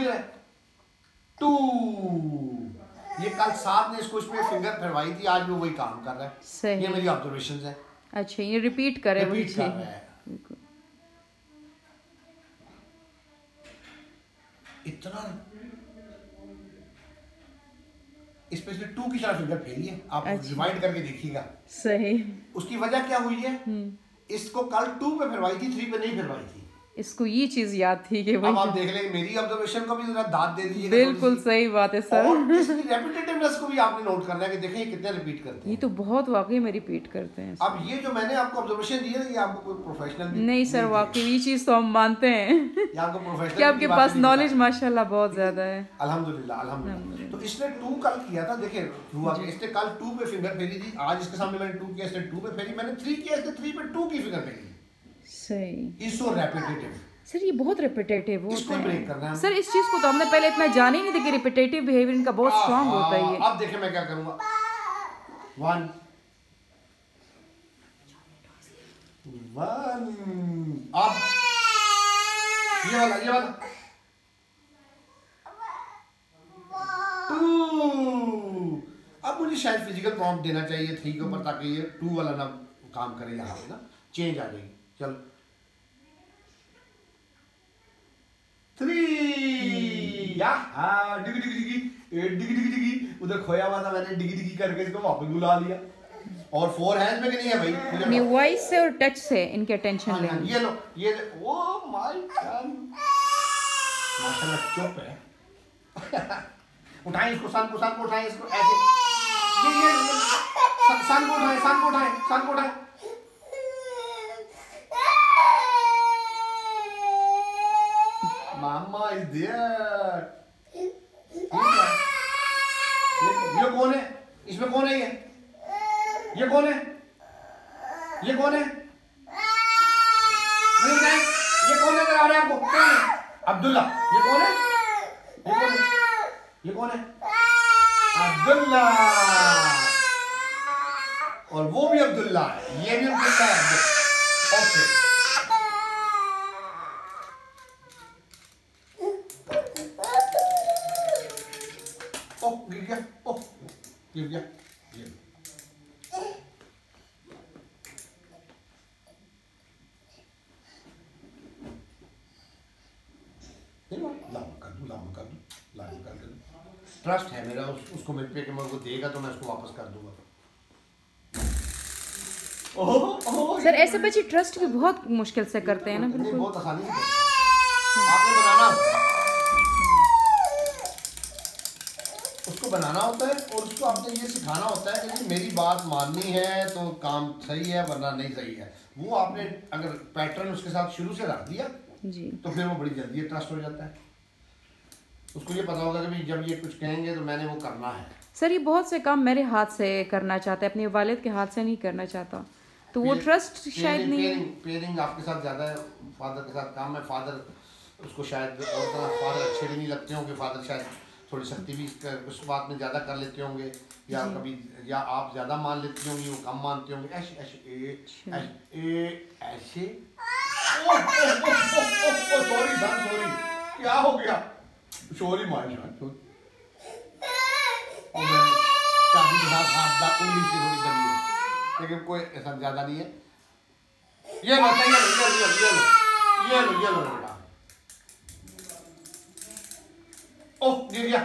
ये कल 7 ने इसको इसमें फिंगर फिरवाई थी, आज वो वही काम कर रहा है। ये मेरी ऑब्जर्वेशन है। अच्छा, ये रिपीट कर रहा है। इतना इस पे 2 की तरह फिंगर फेरिए, आप रिवाइंड करके देखिएगा। सही। उसकी वजह क्या हुई है? इसको कल 2 पे फिरवाई थी, 3 पे नहीं फिरवाई थी। इसको ये चीज याद थी कि अब आप देख लेंगे, मेरी ऑब्जर्वेशन को भी जरा दाद दे दीजिए। बिल्कुल सही बात है सर। और इसकी रेपिटेटिवनेस को भी आपने नोट करना है कि देखें ये कितने रिपीट करते हैं। ये तो बहुत वाकई में रिपीट करते हैं। अब ये जो मैंने आपको ऑब्जर्वेशन दी है, ये आपको कोई प्रोफेशनल नहीं सर, वाकई ये चीज तो हम मानते हैं ये आपको प्रोफेशनल कि आपके पास नॉलेज माशाल्लाह बहुत ज्यादा है। अल्हम्दुलिल्लाह। तो इसने 2 कल किया था, देखिए हुआ कि इसने कल 2 पे फिंगर फेरी थी, आज इसके सामने मैंने 2 किया, इसने 2 पे फेरी, मैंने 3 किया, इसने 3 पे 2 की फिंगर फेरी। सही। इज सो रेपिटेटिव सर, ये बहुत रिपीटेटिव होता इसको ब्रेक करना है सर। इस चीज को तो हमने पहले इतना जाने ही नहीं था कि रिपीटेटिव बिहेवियर इनका बहुत स्ट्रांग होता है ये। अब देखिए मैं क्या करूंगा। 1 अब ये वाला 2। अब मुझे मुझे शायद फिजिकल प्रॉम्प्ट देना चाहिए 3 के ऊपर, ताकि ये 2 वाला ना काम करे, यहाँ पे ना चेंज आ जाएगी। चलो 3 या डिगी डिगी डिगी डिगी डिगी डिगी, उधर खोया हुआ था, मैंने डिगी डिगी करके इसको वापस बुला लिया। और 4 हैंड्स में कि नहीं है भाई? नहीं, वॉइस से और टच से इनके अटेंशन लेंगे। ये लो, ये ओ माय गॉड, माशाल्लाह चुप है। उठाएं इसको, सन को उठाएं इसको ऐसे, ये सन को उठाएं, सन को उठाएं, सन को उठाएं। मामा इज देयर। ये कौन है? इसमें कौन है? ये कौन है? ये कौन है? मुझे बताएं, ये कौन नजर आ रहा है आपको? कौन है? अब्दुल्ला। ये कौन है? ये कौन है? ये कौन है? अब्दुल्ला। और वो भी अब्दुल्ला है, ये भी अब्दुल्ला है। ओके, ओह गिर गया, ओह गिर गया। ट्रस्ट है मेरा उसको मेरे पे कि मैं उसको देगा तो मैं उसको वापस कर दूंगा। सर ऐसे बच्चे ट्रस्ट भी बहुत मुश्किल से करते हैं ना। बिल्कुल बहुत आसानी से आपने बनाना, उसको बनाना होता है और उसको आपने ये सिखाना होता है कि मेरी बात माननी है तो काम सही है, वरना नहीं सही है। वो आपने अगर पैटर्न उसके साथ शुरू से रख दिया जी, तो फिर वो बड़ी जल्दी ट्रस्ट हो जाता है। उसको ये पता होगा कि जब ये कुछ कहेंगे तो मैंने वो करना है। सर ये बहुत से काम मेरे हाथ से करना चाहता है, अपने वालिद के हाथ से नहीं करना चाहता, तो वो ट्रस्ट शायद नहीं है। पेयरिंग आपके साथ ज़्यादा है, फादर के साथ काम है। फादर उसको शायद और तरह फादर अच्छे भी नहीं लगते होंगे, फादर शायद थोड़ी सख्ती भी उस बात में ज़्यादा कर लेते होंगे, या कभी या आप ज़्यादा मान लेती होंगी, वो कम मानते होंगे। ऐसे ऐसे ऐसे सॉरी सन, सॉरी, क्या हो गया? सॉरी माय सन, चाबी के साथ हाथ उंगली से थोड़ी दबी है, लेकिन कोई ऐसा ज़्यादा नहीं है। ये लो ये लो ये लो ये लो बेटा। ओह गिर गया।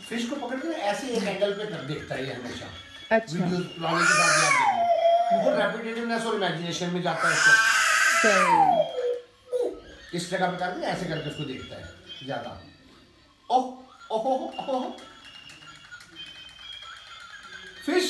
फिश को पकड़ के ऐसे एक एंगल पे देखता है ये हमेशा। अच्छा, वीडियोस लाने के बाद याद देंगे वो रेपिटेटिवनेस और इमेजिनेशन में जाता है। इसको इस जगह पे करके ऐसे करके उसको देखता है ज्यादा। ओह ओह ओह फिश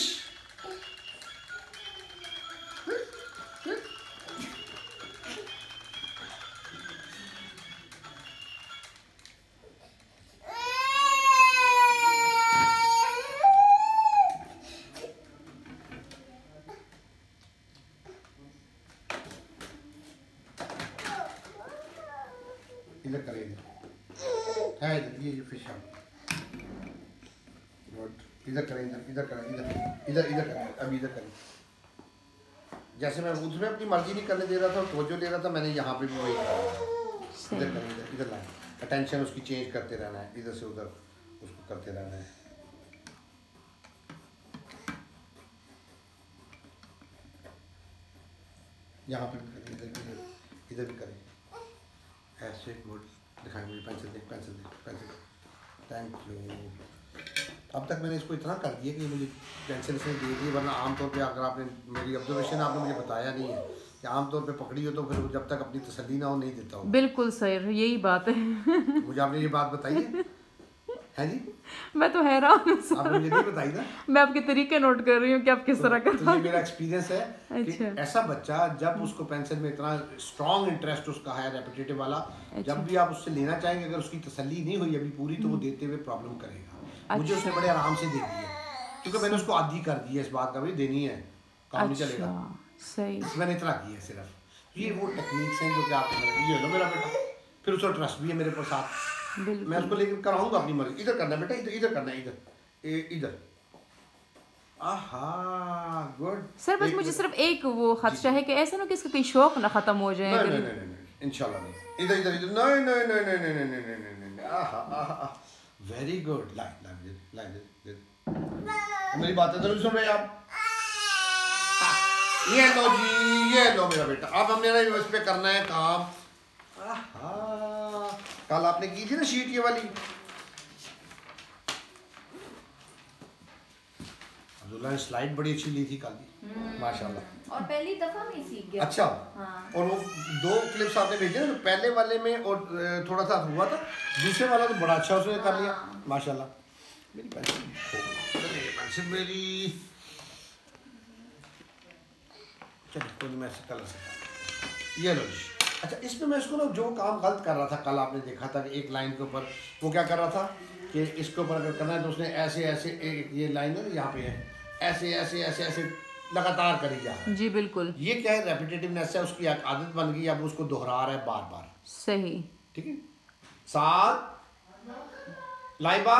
इधर करेंगे है ये फिश हम इधर करें इधर करें इधर करें अभी इधर करें। जैसे मैं उसमें अपनी मर्जी नहीं करने दे रहा था, तवज्जो दे रहा था, मैंने यहाँ पे भी वही करा। इधर करें इधर लाएं, अटेंशन उसकी चेंज करते रहना है, इधर से उधर उसको करते रहना है। यहाँ पे भी करें, इधर भी करें ऐसे। गुड, दिखाएं मुझे, pencil they pencil they pencil. Thank you. अब तक मैंने इसको इतना कर दिया कि मुझे पेंसिल से दे दी, वरना आमतौर पे अगर आपने मेरी ऑब्जर्वेशन आपने मुझे बताया नहीं है कि आमतौर पे पकड़ी हो तो फिर जब तक अपनी तसल्ली ना हो नहीं देता हूँ। बिल्कुल सही, यही बात है। मुझे आपने ये बात बताई है जी? मैं तो हैरान हूँ सर। आपने मुझे नहीं बताई ना। मैं आपके तरीके नोट कर रही हूँ कि आप किस तरह का। तो ये मेरा एक्सपीरियंस है अच्छा। कि ऐसा बच्चा जब उसको पेंसिल में इतना स्ट्रॉन्ग इंटरेस्ट उसका है रेपिटेटिव वाला, जब भी आप उससे लेना चाहेंगे अगर उसकी तसल्ली नहीं हुई अभी पूरी तो वो देते हुए प्रॉब्लम करेगा। मुझे उसने बड़े आराम से दे दी है क्योंकि मैंने उसको आदी कर दी है इस बात का भी देनी है, काम नहीं चलेगा। सही, मैंने इतना किया है सिर्फ। ये वो टेक्निक्स हैं जो कि आप ये लो मेरा बेटा फिर उसका ट्रस्ट भी है मेरे पर साथ, मैं उसको लेकर कराऊंगा अपनी मर्जी। इधर करना है बेटा, इधर इधर करना है, इधर इधर। आहा गुड सर, बस मुझे सिर्फ एक वो खदशा है कि ऐसा ना कि इसका कहीं शौक ना खत्म हो जाए। नहीं नहीं नहीं इंशाल्लाह नहीं। इधर इधर इधर नहीं नहीं नहीं नहीं नहीं नहीं नहीं नहीं नहीं। आहा आहा वेरी गुड। लाइन मेरी बातें तो नहीं सुन रहे आप? ये लो जी, ये लो मेरा बेटा। अब हमने ना इस पे करना है काम। कल आपने की थी ना शीट ये वाली, अब्दुल्ला ने स्लाइड बड़ी अच्छी ली थी कल की माशाल्लाह, और पहली दफा में सीख गया। अच्छा हाँ। और वो 2 क्लिप्स आपने भेजे ना, तो पहले वाले में और थोड़ा सा हुआ था, दूसरे वाला तो बड़ा अच्छा उसने कर लिया माशाल्लाह। मेरी पेंसिल मेरी चलिए कोई नहीं, मैं ऐसे कलर से ये लो जी। अच्छा इसमें मैं इसको ना जो काम गलत कर रहा था कल, आपने देखा था कि एक लाइन के ऊपर वो क्या कर रहा था कि इसके ऊपर अगर करना है तो उसने ऐसे ऐसे एक ये लाइन है यहाँ पे है, ऐसे ऐसे ऐसे ऐसे लगातार करी जा रहा है। जी बिल्कुल, ये क्या है, रेपिटेटिवनेस है, उसकी एक आदत बन गई, अब उसको दोहरा रहा है बार बार। सही, ठीक है। साथ लाइबा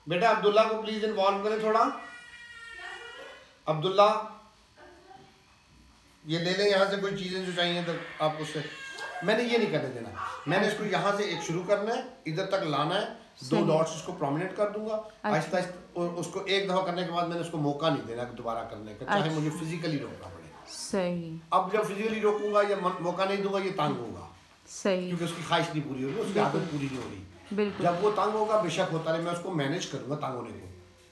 बेटा अब्दुल्ला को प्लीज इन्वॉल्व करें थोड़ा। अब्दुल्ला ये ले लें यहाँ से कोई चीज़ें जो चाहिए तो आप उससे, मैंने ये नहीं करने देना, मैंने इसको यहाँ से एक शुरू करना है, इधर तक लाना है, 2 डॉट्स इसको प्रोमिनेंट कर दूंगा आहिस्ता आहिस्ता, और उसको एक दफ़ा करने के बाद मैंने उसको मौका नहीं देना दोबारा करने का, चाहे मुझे फिजिकली रोकना पड़े। सही। अब जब फिजिकली रोकूंगा या मौका नहीं दूंगा ये तंग होगा, सही, क्योंकि उसकी ख्वाहिश नहीं पूरी होगी, उसकी आदत पूरी नहीं हो रही। बिल्कुल। जब वो तंग होगा बेशक होता रहे, मैं उसको मैनेज करूंगा, तंग होने को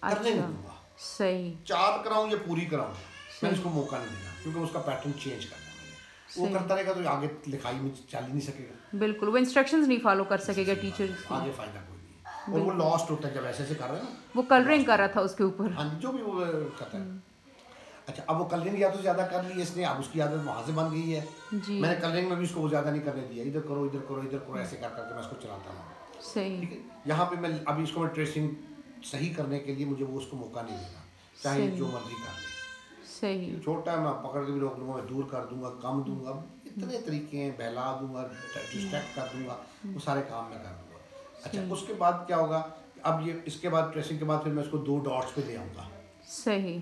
करने नहीं दूंगा। सही, 4 कराऊं या पूरी कराऊं, मैंने उसको मौका नहीं देना, क्योंकि उसका पैटर्न चेंज करना है मैंने। वो करता रहेगा तो आगे लिखाई में चल ही नहीं सकेगा। बिल्कुल, वो इंस्ट्रक्शंस नहीं फॉलो कर सकेगा टीचर, आगे फायदा कोई नहीं है, और वो लॉस्ट होता है जब ऐसे ऐसे कर रहे हैं ना। वो कलरिंग कर रहा था उसके ऊपर। हाँ जो भी वो करता है। अच्छा अब वो कलरिंग या तो ज़्यादा कर ली इसने, अब उसकी आदत वहाँ से बन गई है जी। मैंने कलरिंग में भी उसको ज़्यादा नहीं करने दिया, इधर करो इधर करो इधर करो, ऐसे कर करके मैं उसको चलाता हूँ। सही, ठीक है। यहाँ पे मैं अभी इसको मैं ट्रेसिंग सही करने के लिए मुझे वो उसको मौका नहीं देना, चाहे जो मर्जी कर ले। सही, छोटा है मैं पकड़ के भी रोक लूँगा, मैं दूर कर दूंगा, कम दूंगा, इतने तरीके हैं, बहला दूंगा, डिस्ट्रैक्ट कर दूंगा, वो सारे काम मैं कर दूंगा। अच्छा उसके बाद क्या होगा, अब ये इसके बाद ट्रेसिंग के बाद फिर मैं इसको 2 डॉट्स पे ले आऊँगा। सही,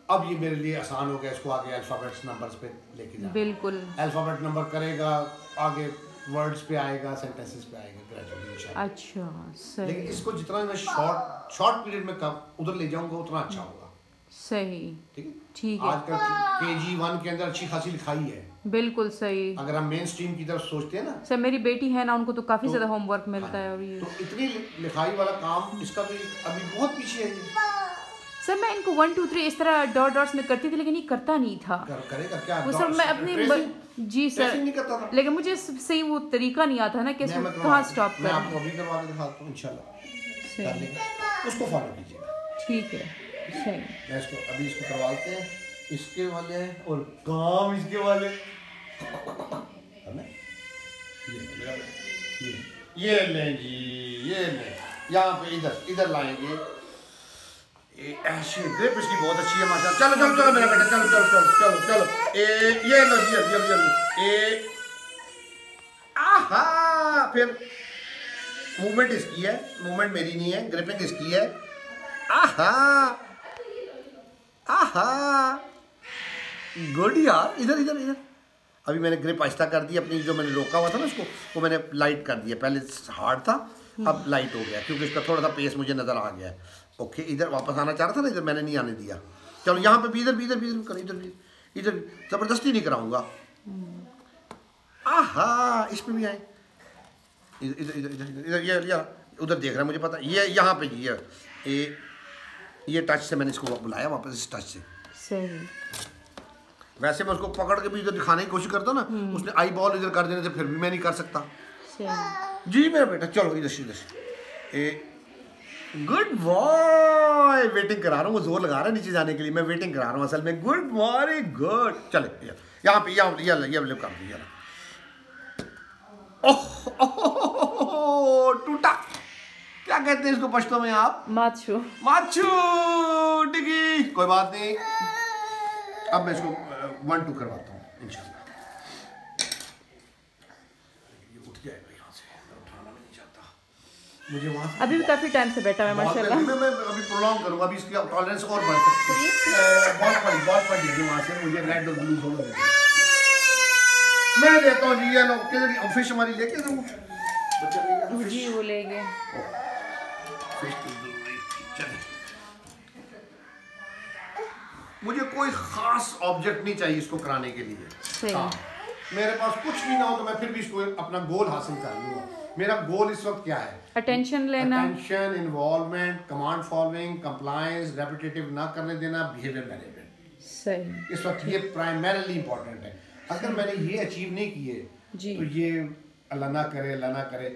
अब ये मेरे लिए आसान हो गया, इसको आगे अल्फ़ाबेट्स नंबर्स पे लेके जाना। बिल्कुल, अल्फ़ाबेट नंबर करेगा, आगे वर्ड्स पे आएगा, सेंटेंसेस पे आएगा ग्रेजुअली इंशाल्लाह। अच्छा सही, लेकिन इसको जितना मैं शॉर्ट पीरियड में कम उधर ले जाऊंगा उतना अच्छा होगा। सही, ठीक है। ठीक है, आजकल KG 1 के अंदर अच्छी खासी लिखाई है, बिल्कुल सही। अगर हम मेन स्ट्रीम की तरफ सोचते हैं ना। सर मेरी बेटी है ना, उनको तो काफी ज्यादा होमवर्क मिलता है, और ये तो इतनी लिखाई वाला काम इसका तो अभी बहुत पीछे है ये। सर मैं इनको 1 2 3 इस तरह डॉट डॉट्स में करती थी, लेकिन ये करता नहीं था। करेगा क्या वो सर मैं अपनी जी सर नहीं करता था, लेकिन मुझे सही वो तरीका नहीं आता ना कि इसको कहाँ स्टॉप मैं करें। आपको अभी करवा के दिखाता हूँ इंशाल्लाह, कर लेंगे, उसको फॉलो कीजिएगा। ठीक है, सही। मैं इसको अभी इसको करवाते हैं, इसके वाले और काम इसके वाले हमें ये लें जी, ये लें, यहाँ पे इधर लाएंगे, ऐसे ग्रिप इसकी बहुत अच्छी है माशाल्लाह। चलो चलो चलो मेरा बेटा, चलो चलो चलो चलो चलो, ये लो जी, ये आहा, फिर मूवमेंट इसकी है, मूवमेंट मेरी नहीं है, ग्रिपिंग इसकी है। आहा आहा गुड यार, इधर इधर इधर। अभी मैंने ग्रिप आहिस्ता कर दी अपनी, जो मैंने रोका हुआ था ना उसको, वो मैंने लाइट कर दिया, पहले हार्ड था अब लाइट हो गया, क्योंकि इसका थोड़ा सा पेस मुझे नज़र आ गया है। ओके इधर वापस आना चाह रहा था ना, इधर मैंने नहीं आने दिया। चलो यहाँ पे भी इधर भी कर, इधर ज़बरदस्ती नहीं कराऊंगा। आहा इस पे भी आए, इधर इधर इधर इधर ये उधर देख रहा है मुझे पता, ये यहाँ पे ये टच से मैंने इसको बुलाया वापस, इस टच से। सही। वैसे मैं उसको पकड़ के भी इधर दिखाने की कोशिश करता ना, उसने आई बॉल इधर कर देने से फिर भी मैं नहीं कर सकता। जी मेरा बेटा चलो इधर से गुड बॉय, वेटिंग करा रहा हूँ, वो जोर लगा रहा है नीचे जाने के लिए, मैं वेटिंग करा रहा हूँ असल में। गुड मॉर्निंग गुड, चले यहाँ पे ये कर दिया। ओह टूटा, क्या कहते हैं इसको पश्तो में आप? माचू टिकी, कोई बात नहीं। अब मैं इसको 1 2 करवाता हूँ इंशाल्लाह। ये उठ जाएगा यहाँ से, मैं उठाना भी नहीं चाहता। मुझे वहाँ अभी भी काफी टाइम से बैठा है माशाल्लाह। मैं अभी प्रोलॉन्ग करूँगा, अभी इसकी टॉलरेंस और बढ़ सकती है। बहुत पड़ जाएगी वहाँ से, मुझे रेड और ब्लू दोनों देते हैं। मैं देता हूँ जी, ये लो किधर फिश हमारी लेके दो जी, वो ले गए फिश तो जरूरी चले। मुझे कोई खास ऑब्जेक्ट नहीं चाहिए इसको कराने के लिए। हाँ, मेरे पास कुछ भी ना हो तो मैं फिर भी इसको अपना गोल हासिल कर लूँगा। मेरा गोल इस वक्त क्या है? अटेंशन लेना, attention, involvement, command following, compliance, repetitive ना करने देना, बिहेवियर मैनेजमेंट। सही, इस वक्त ये प्राइमरीली इंपॉर्टेंट है। अगर मैंने ये अचीव नहीं किए तो ये अल्लाह ना करे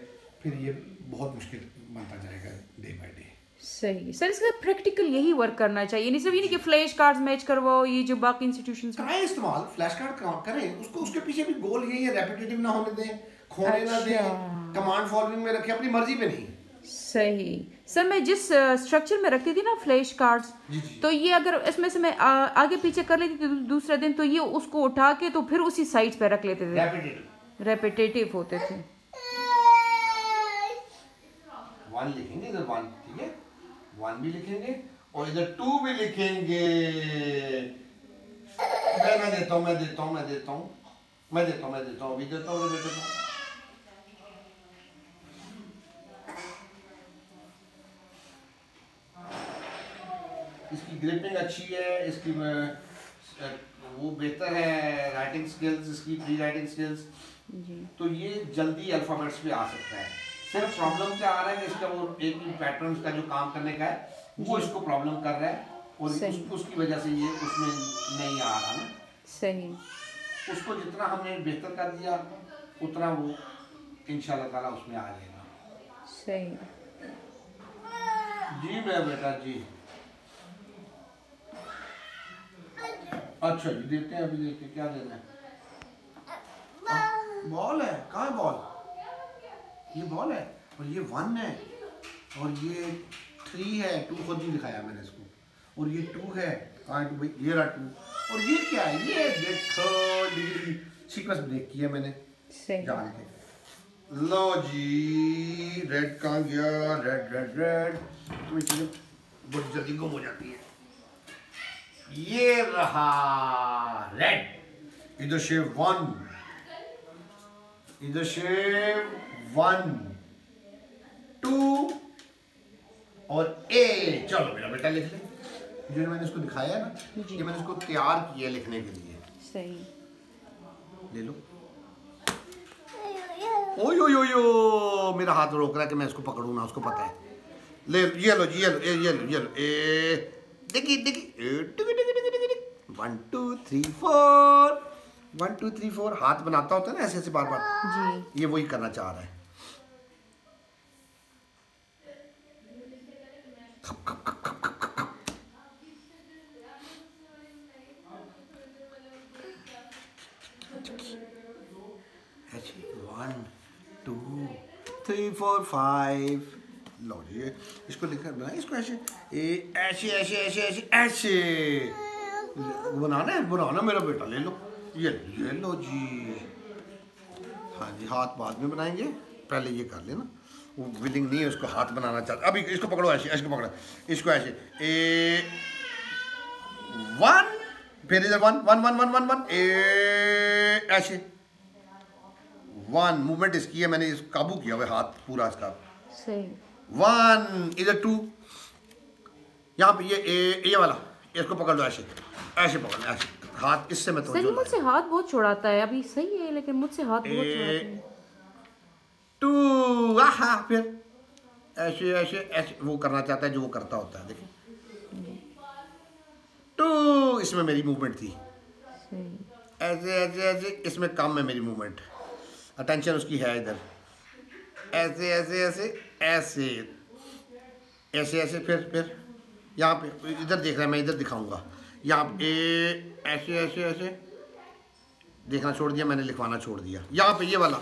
फिर ये बहुत मुश्किल बनता जाएगा डे बाय डे। सही सर, इसका प्रैक्टिकल यही वर्क करना चाहिए, नहीं सिर्फ ये नहीं कि फ्लैश कार्ड्स मैच करवाओ, ये जो बाकी इंस्टीट्यूशंस करें इस्तेमाल फ्लैश कार्ड करें, उसको उसके पीछे भी गोल यही है, रेपिटेटिव ना होने दें, खोने ना दें, कमांड फॉलोइंग में रखें, अपनी मर्जी पे नहीं। सही सर, मैं जिस स्ट्रक्चर में रखती थी ना फ्लैश कार्ड्स, तो ये अगर इसमें से मैं आगे पीछे कर लेती थी दूसरे दिन, तो ये उसको उठा के तो फिर उसी साइड पे रख लेते थे, रेपिटेटिव होते थे। 1 लिखेंगे इधर 1, ठीक है, 1 भी लिखेंगे और इधर 2 भी लिखेंगे। मैं देता हूँ अभी देता हूँ। इसकी ग्रिपिंग अच्छी है, इसकी वो बेहतर है, राइटिंग स्किल्स, इसकी प्री राइटिंग स्किल्स, तो ये जल्दी अल्फाबेट्स पे आ सकता है। सिर्फ प्रॉब्लम क्या आ रहा है कि इसका वो एक पैटर्न का जो काम करने का है वो इसको प्रॉब्लम कर रहा है और उसकी वजह से ये उसमें नहीं आ रहा ना। सही, उसको जितना हमने बेहतर कर दिया उतना वो इंशाल्लाह ताला उसमें आ जाएगा। सही जी मैं बेटा जी, अच्छा जी देते हैं, अभी देखते हैं क्या देना है। बॉल है, कहाँ है बॉल? ये बॉल है और ये 1 है और ये 3 है, 2 खुद ही दिखाया मैंने इसको, और ये 2 है, कहाँ है 2 भाई? ये रहा 2, और ये क्या है? ये देखो डिग्री सीक्वेंस ब्रेक किया मैंने जान के। लो जी, रेड कहाँ गया? रेड तो चीज़ें बहुत जल्दी गुम हो जाती है। ये रहा रेड, इधर शेव 1, इधर शेव 1, 2 और ए। चलो मेरा बेटा लिख ले, जो मैंने इसको दिखाया है ना, ये मैंने इसको तैयार किया लिखने के लिए। सही, ले लो। ओ मेरा हाथ रोक रहा है कि मैं इसको पकड़ूं ना, उसको पता है। ले ये लो जी, ये लो ए, देखिए 1 2 3 4, 1 2 3 4 हाथ बनाता होता है ना ऐसे बार बार जी, ये वही करना चाह रहा है। ऐसे 1 2 3 4 5, लो जी इसको लिखकर बना, इसको ऐसे ऐसे बनाना मेरा बेटा। ले लो ये लो जी। हाँ जी, हाथ बाद में बनाएंगे, पहले ये कर लेना। वो विलिंग नहीं है, उसको हाथ बनाना चाहता। अभी इसको पकड़ो ऐसे, इसको पकड़ो, इसको ऐसे 1, फिर इधर 1 1 1 1 1 1 ऐसे 1 मूवमेंट इसकी है, मैंने इसको काबू किया हुआ हाथ पूरा इसका। सही, 1 इधर 2, यहाँ पे ये वाला, इसको पकड़ लो ऐसे पकड़ लो ऐसे, हाथ इससे मैं सही, मुझसे हाथ बहुत छुड़ाता है अभी। सही है, लेकिन मुझसे हाथ बहुत छुड़ाता है। 2 आहा, फिर ऐसे वो करना चाहता है जो वो करता होता है। देखिए 2, इसमें मेरी मूवमेंट थी, ऐसे इसमें कम है मेरी मूवमेंट, अटेंशन उसकी है इधर, ऐसे फिर यहाँ पे इधर देख रहा है, मैं इधर दिखाऊंगा, यहाँ पे ऐसे देखना छोड़ दिया मैंने, लिखवाना छोड़ दिया। यहाँ पे ये वाला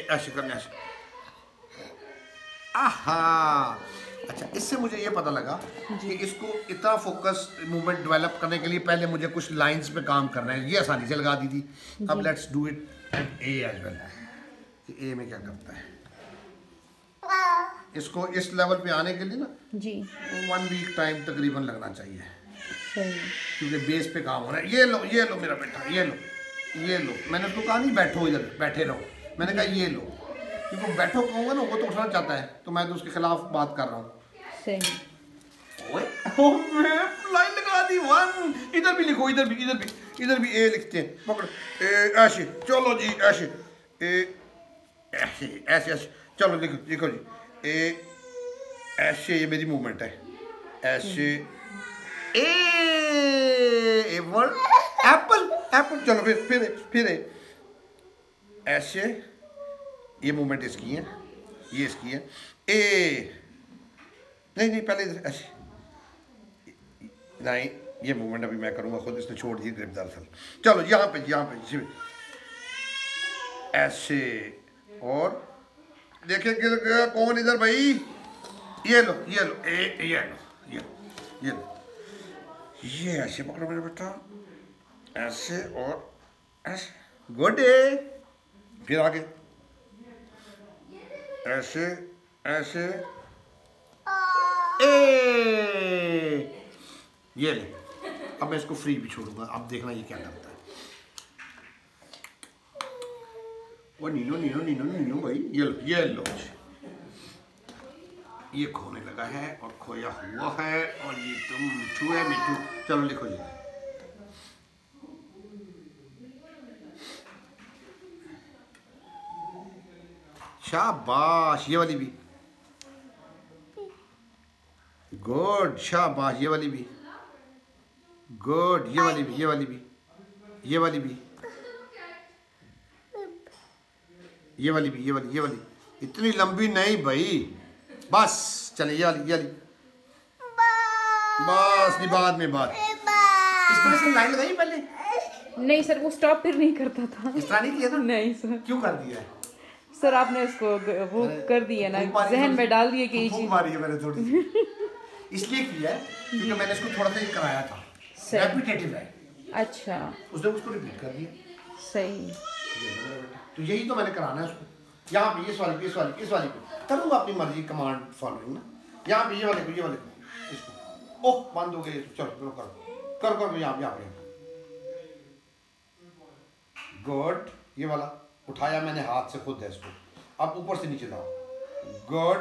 ऐसे करना ऐसे। आहा, अच्छा, इससे मुझे ये पता लगा कि इसको इतना फोकस मूवमेंट डेवलप करने के लिए पहले मुझे कुछ लाइंस पे काम करना है। ये आसानी से लगा दी थी। अब let's do it and A as well. A में क्या करता है, इसको इस लेवल पे आने के लिए ना जी 1 वीक टाइम तकरीबन लगना चाहिए, सही, क्योंकि बेस पे काम हो रहा है। ये लो मेरा बेटा, ये लो। मैंने उसको कहा नहीं बैठो इधर, बैठे रहो, मैंने कहा ये लो, क्योंकि बैठो कहूँगा ना वो तो उठना चाहता है, तो मैं तो उसके खिलाफ बात कर रहा हूँ। सही, लाइन लगा दी 1। इधर भी लिखो, इधर भी ए लिखते हैं, पकड़ो ऐसे, चलो जी ऐसे, ऐसे चलो लिखो जी ऐसे, ये मेरी मूवमेंट है ऐसे, ए वर्ड एप्पल, चलो फिर ऐसे, ये मूवमेंट इसकी है, ये इसकी है, ए नहीं पहले इधर ऐसे, नहीं ये मूवमेंट अभी मैं करूंगा खुद, इसने छोड़ दी ग्रिप दरअसल। चलो यहाँ पे ऐसे, और देखिए कौन इधर भाई, ये लो ये ऐसे पकड़ो मेरे बेटा, ऐसे और ऐसे, गुड डे, फिर आगे ऐसे ए, ये ले। अब मैं इसको फ्री भी छोड़ूंगा, अब देखना ये क्या करता है। वो नीनो भाई, ये लो ये खोने लगा है और खोया हुआ है, और ये तुम मिठू है, मिठू। चलो लिखो जी, शाबाश, ये वाली भी गुड, शाबाश, ये वाली भी गुड, ये वाली इतनी लंबी नहीं भाई, बस चले, ये वाली बस, नहीं बाद में बात। इस तरह से लाइन लगाई पहले? नहीं सर, वो स्टॉप फिर नहीं करता था। इस तरह नहीं किया था? नहीं सर। क्यों कर दिया है सर? आपने उसको वो कर दिया ना, जहन में डाल दिया कि ये चीज मारी है मैंने थोड़ी सी, इसलिए किया है क्योंकि मैंने इसको थोड़ा सा ये कराया था, रेपिटेटिव है। अच्छा, उसने उसको रिपीट कर दिया। सही, तो यही तो मैंने कराना है उसको। यहाँ पे इस वाली पे करूँगा अपनी मर्जी, कमांड फॉलोइंग ना। यहाँ पे ये वाले को इसको, ओह बंद हो गए, चलो करो यहाँ पे गुड। ये वाला उठाया मैंने हाथ से खुद है इसको, अब ऊपर से नीचे लाओ, गुड।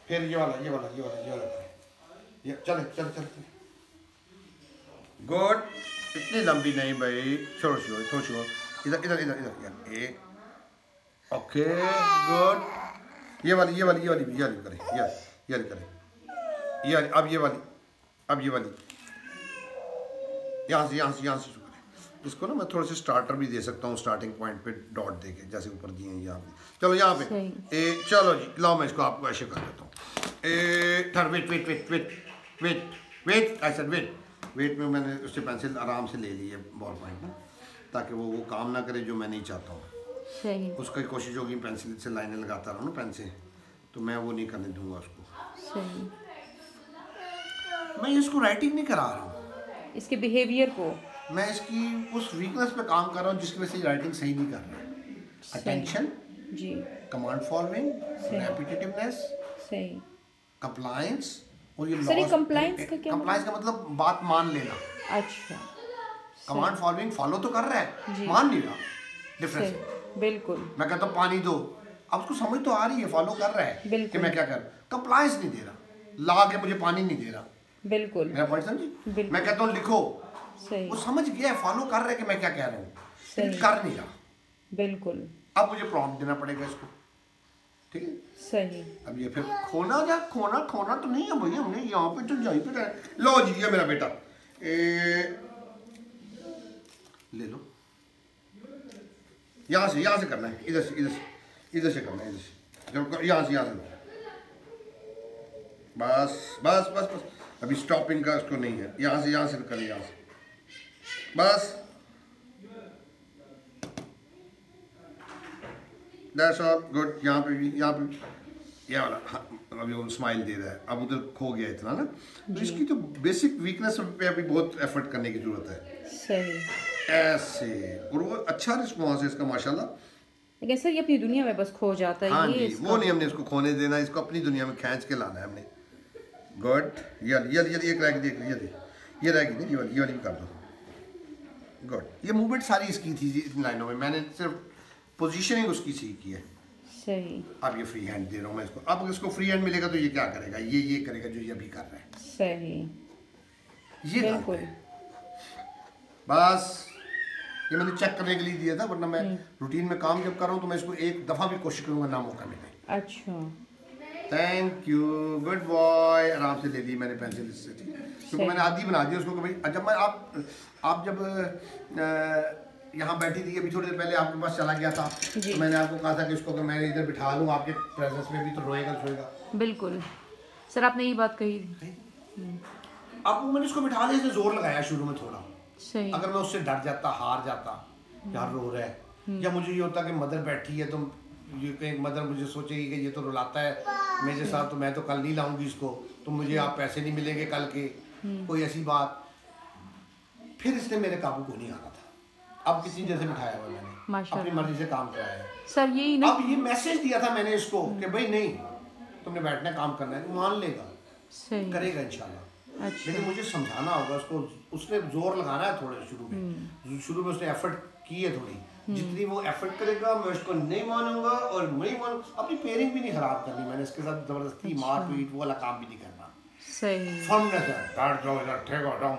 फिर ये वाला चल गुड। इतनी लंबी नहीं भाई, छोड़ो इधर ए, ओके गुड। ये वाली करें, अब ये वाली यहाँ से शुरू करें। इसको ना मैं थोड़ा सा स्टार्टर भी दे सकता हूँ, स्टार्टिंग पॉइंट पे डॉट देके, जैसे ऊपर दिए हैं यहाँ पे। चलो यहाँ पे ए, चलो जी लाओ, मैं इसको आपको ऐसे कर देता हूँ। वेट, आई सेड वेट में मैंने उससे पेंसिल आराम से ले ली है, बॉल पॉइंट ना, ताकि वो काम ना करे जो मैं नहीं चाहता हूँ। उसकी कोशिश होगी पेंसिल से लाइनें लगाता रहूँ ना पेन से, तो मैं वो नहीं करने दूंगा उसको। मैं इसको राइटिंग नहीं करा रहा हूँ, इसके बिहेवियर को मैं इसकी उस वीकनेस पे काम कर रहा हूँ जिसकी वजह से राइटिंग सही नहीं कर रहा है। अटेंशन जी, कमांड फॉलोइंग, रेपिटेटिवनेस, सही, कंप्लायंस। और ये कंप्लायंस का क्या मतलब बात मान लेना। अच्छा, कमांड फॉलोइंग फॉलो तो कर रहा है, मान नहीं रहा, डिफरेंस। बिल्कुल, मैं कहता हूँ पानी दो, अब उसको समझ तो आ रही है, फॉलो कर रहा है कि मैं क्या कर, कंप्लायंस नहीं दे रहा, ला के मुझे पानी नहीं दे रहा। बिल्कुल, मेरा पॉइंट समझी? मैं कहता हूँ लिखो, वो समझ गया है, फॉलो कर रहा है कि मैं क्या कह रहा हूँ, कर नहीं रहा। बिल्कुल, अब मुझे प्रॉम्प्ट देना पड़ेगा इसको, ठीक है? सही। अब ये फिर खोना तो नहीं है भाई, हमने यहाँ पे तो यहीं पे लो जी, ये मेरा बेटा ले लो, यहाँ से करना है, इधर से करना है, यहाँ से लो, बस। अभी स्टॉपिंग का उसको नहीं है, यहाँ से करें, यहाँ से बस। That's all good। यहाँ पे ये वाला, अभी वो स्माइल दे रहा है, अब उधर खो गया इतना ना, तो इसकी तो बेसिक वीकनेस पे अभी बहुत एफर्ट करने की जरूरत है। सही। ऐसे, और वो अच्छा रिस्पॉन्स है इसका माशाल्लाह। लेकिन सर ये अपनी दुनिया में बस खो जाता है। हाँ ये जी, वो नहीं हमने इसको खोने देना, इसको अपनी दुनिया में खींच के लाना है हमने। गुड, ये एक रह गई, देख ये रह गई, ये वाली भी कर दो। गुड, ये मूवमेंट सारी इसकी थी इन लाइनों में, मैंने सिर्फ पोजीशनिंग उसकी सीखी है। सही। अब ये फ्री हैंड दे रहा हूँ मैं इसको। अब इसको फ्री हैंड मिलेगा तो ये क्या करेगा, ये करेगा जो ये अभी कर रहा है। सही, ये बिल्कुल। बस ये मैंने चेक करने के लिए दिया था, वरना मैं रूटीन में काम जब कर रहा हूँ तो मैं इसको एक दफ़ा भी कोशिश करूँगा ना मौका मिले। अच्छा, थैंक यू, गुड बॉय। आराम से दे दी मैंने पेंसिल इससे, ठीक है, क्योंकि मैंने आधी बना दी उसको कि भाई जब मैं आप जब यहाँ बैठी थी अभी थोड़ी देर पहले आपके पास चला गया था, तो मैंने आपको कहा था कि इसको कि मैं इधर बिठा लूँ आपके प्रेजेंस में भी तो रोएगा सोएगा। बिल्कुल सर, आपने ये बात कही थी। अब मैंने इसको बिठा लिया, इसने जोर लगाया शुरू में थोड़ा। सही। अगर मैं उससे डर जाता, हार जाता, यार रो रहा है, या मुझे ये होता कि मदर बैठी है तो ये कहीं मदर मुझे सोचेगी कि ये तो रुलाता है मेरे साथ, तो मैं तो कल नहीं लाऊंगी इसको, तो मुझे आप पैसे नहीं मिलेंगे कल के, कोई ऐसी बात। फिर इसने मेरे काबू को नहीं आना था। अब कितनी देर से बिठाया हुआ मैंने, अपनी मर्जी से काम कराया है सर। यही ना, अब ये मैसेज दिया था मैंने इसको कि भाई नहीं, तुमने बैठना काम करना है, मान लेगा, सही करेगा इंशाल्लाह। अच्छा। लेकिन मुझे समझाना होगा उसको, उसने जोर लगाना है थोड़े शुरू में उसने एफर्ट की है थोड़ी, जितनी वो एफर्ट करेगा मैं उसको नहीं मानूंगा और नहीं मानूंगा। अपनी पेयरिंग भी नहीं खराब करनी मैंने इसके साथ, जबरदस्ती मार पीट वो वाला काम भी नहीं करना। सही। फर्मनेस है, बैठ जाओ इधर, ठेको डाउन।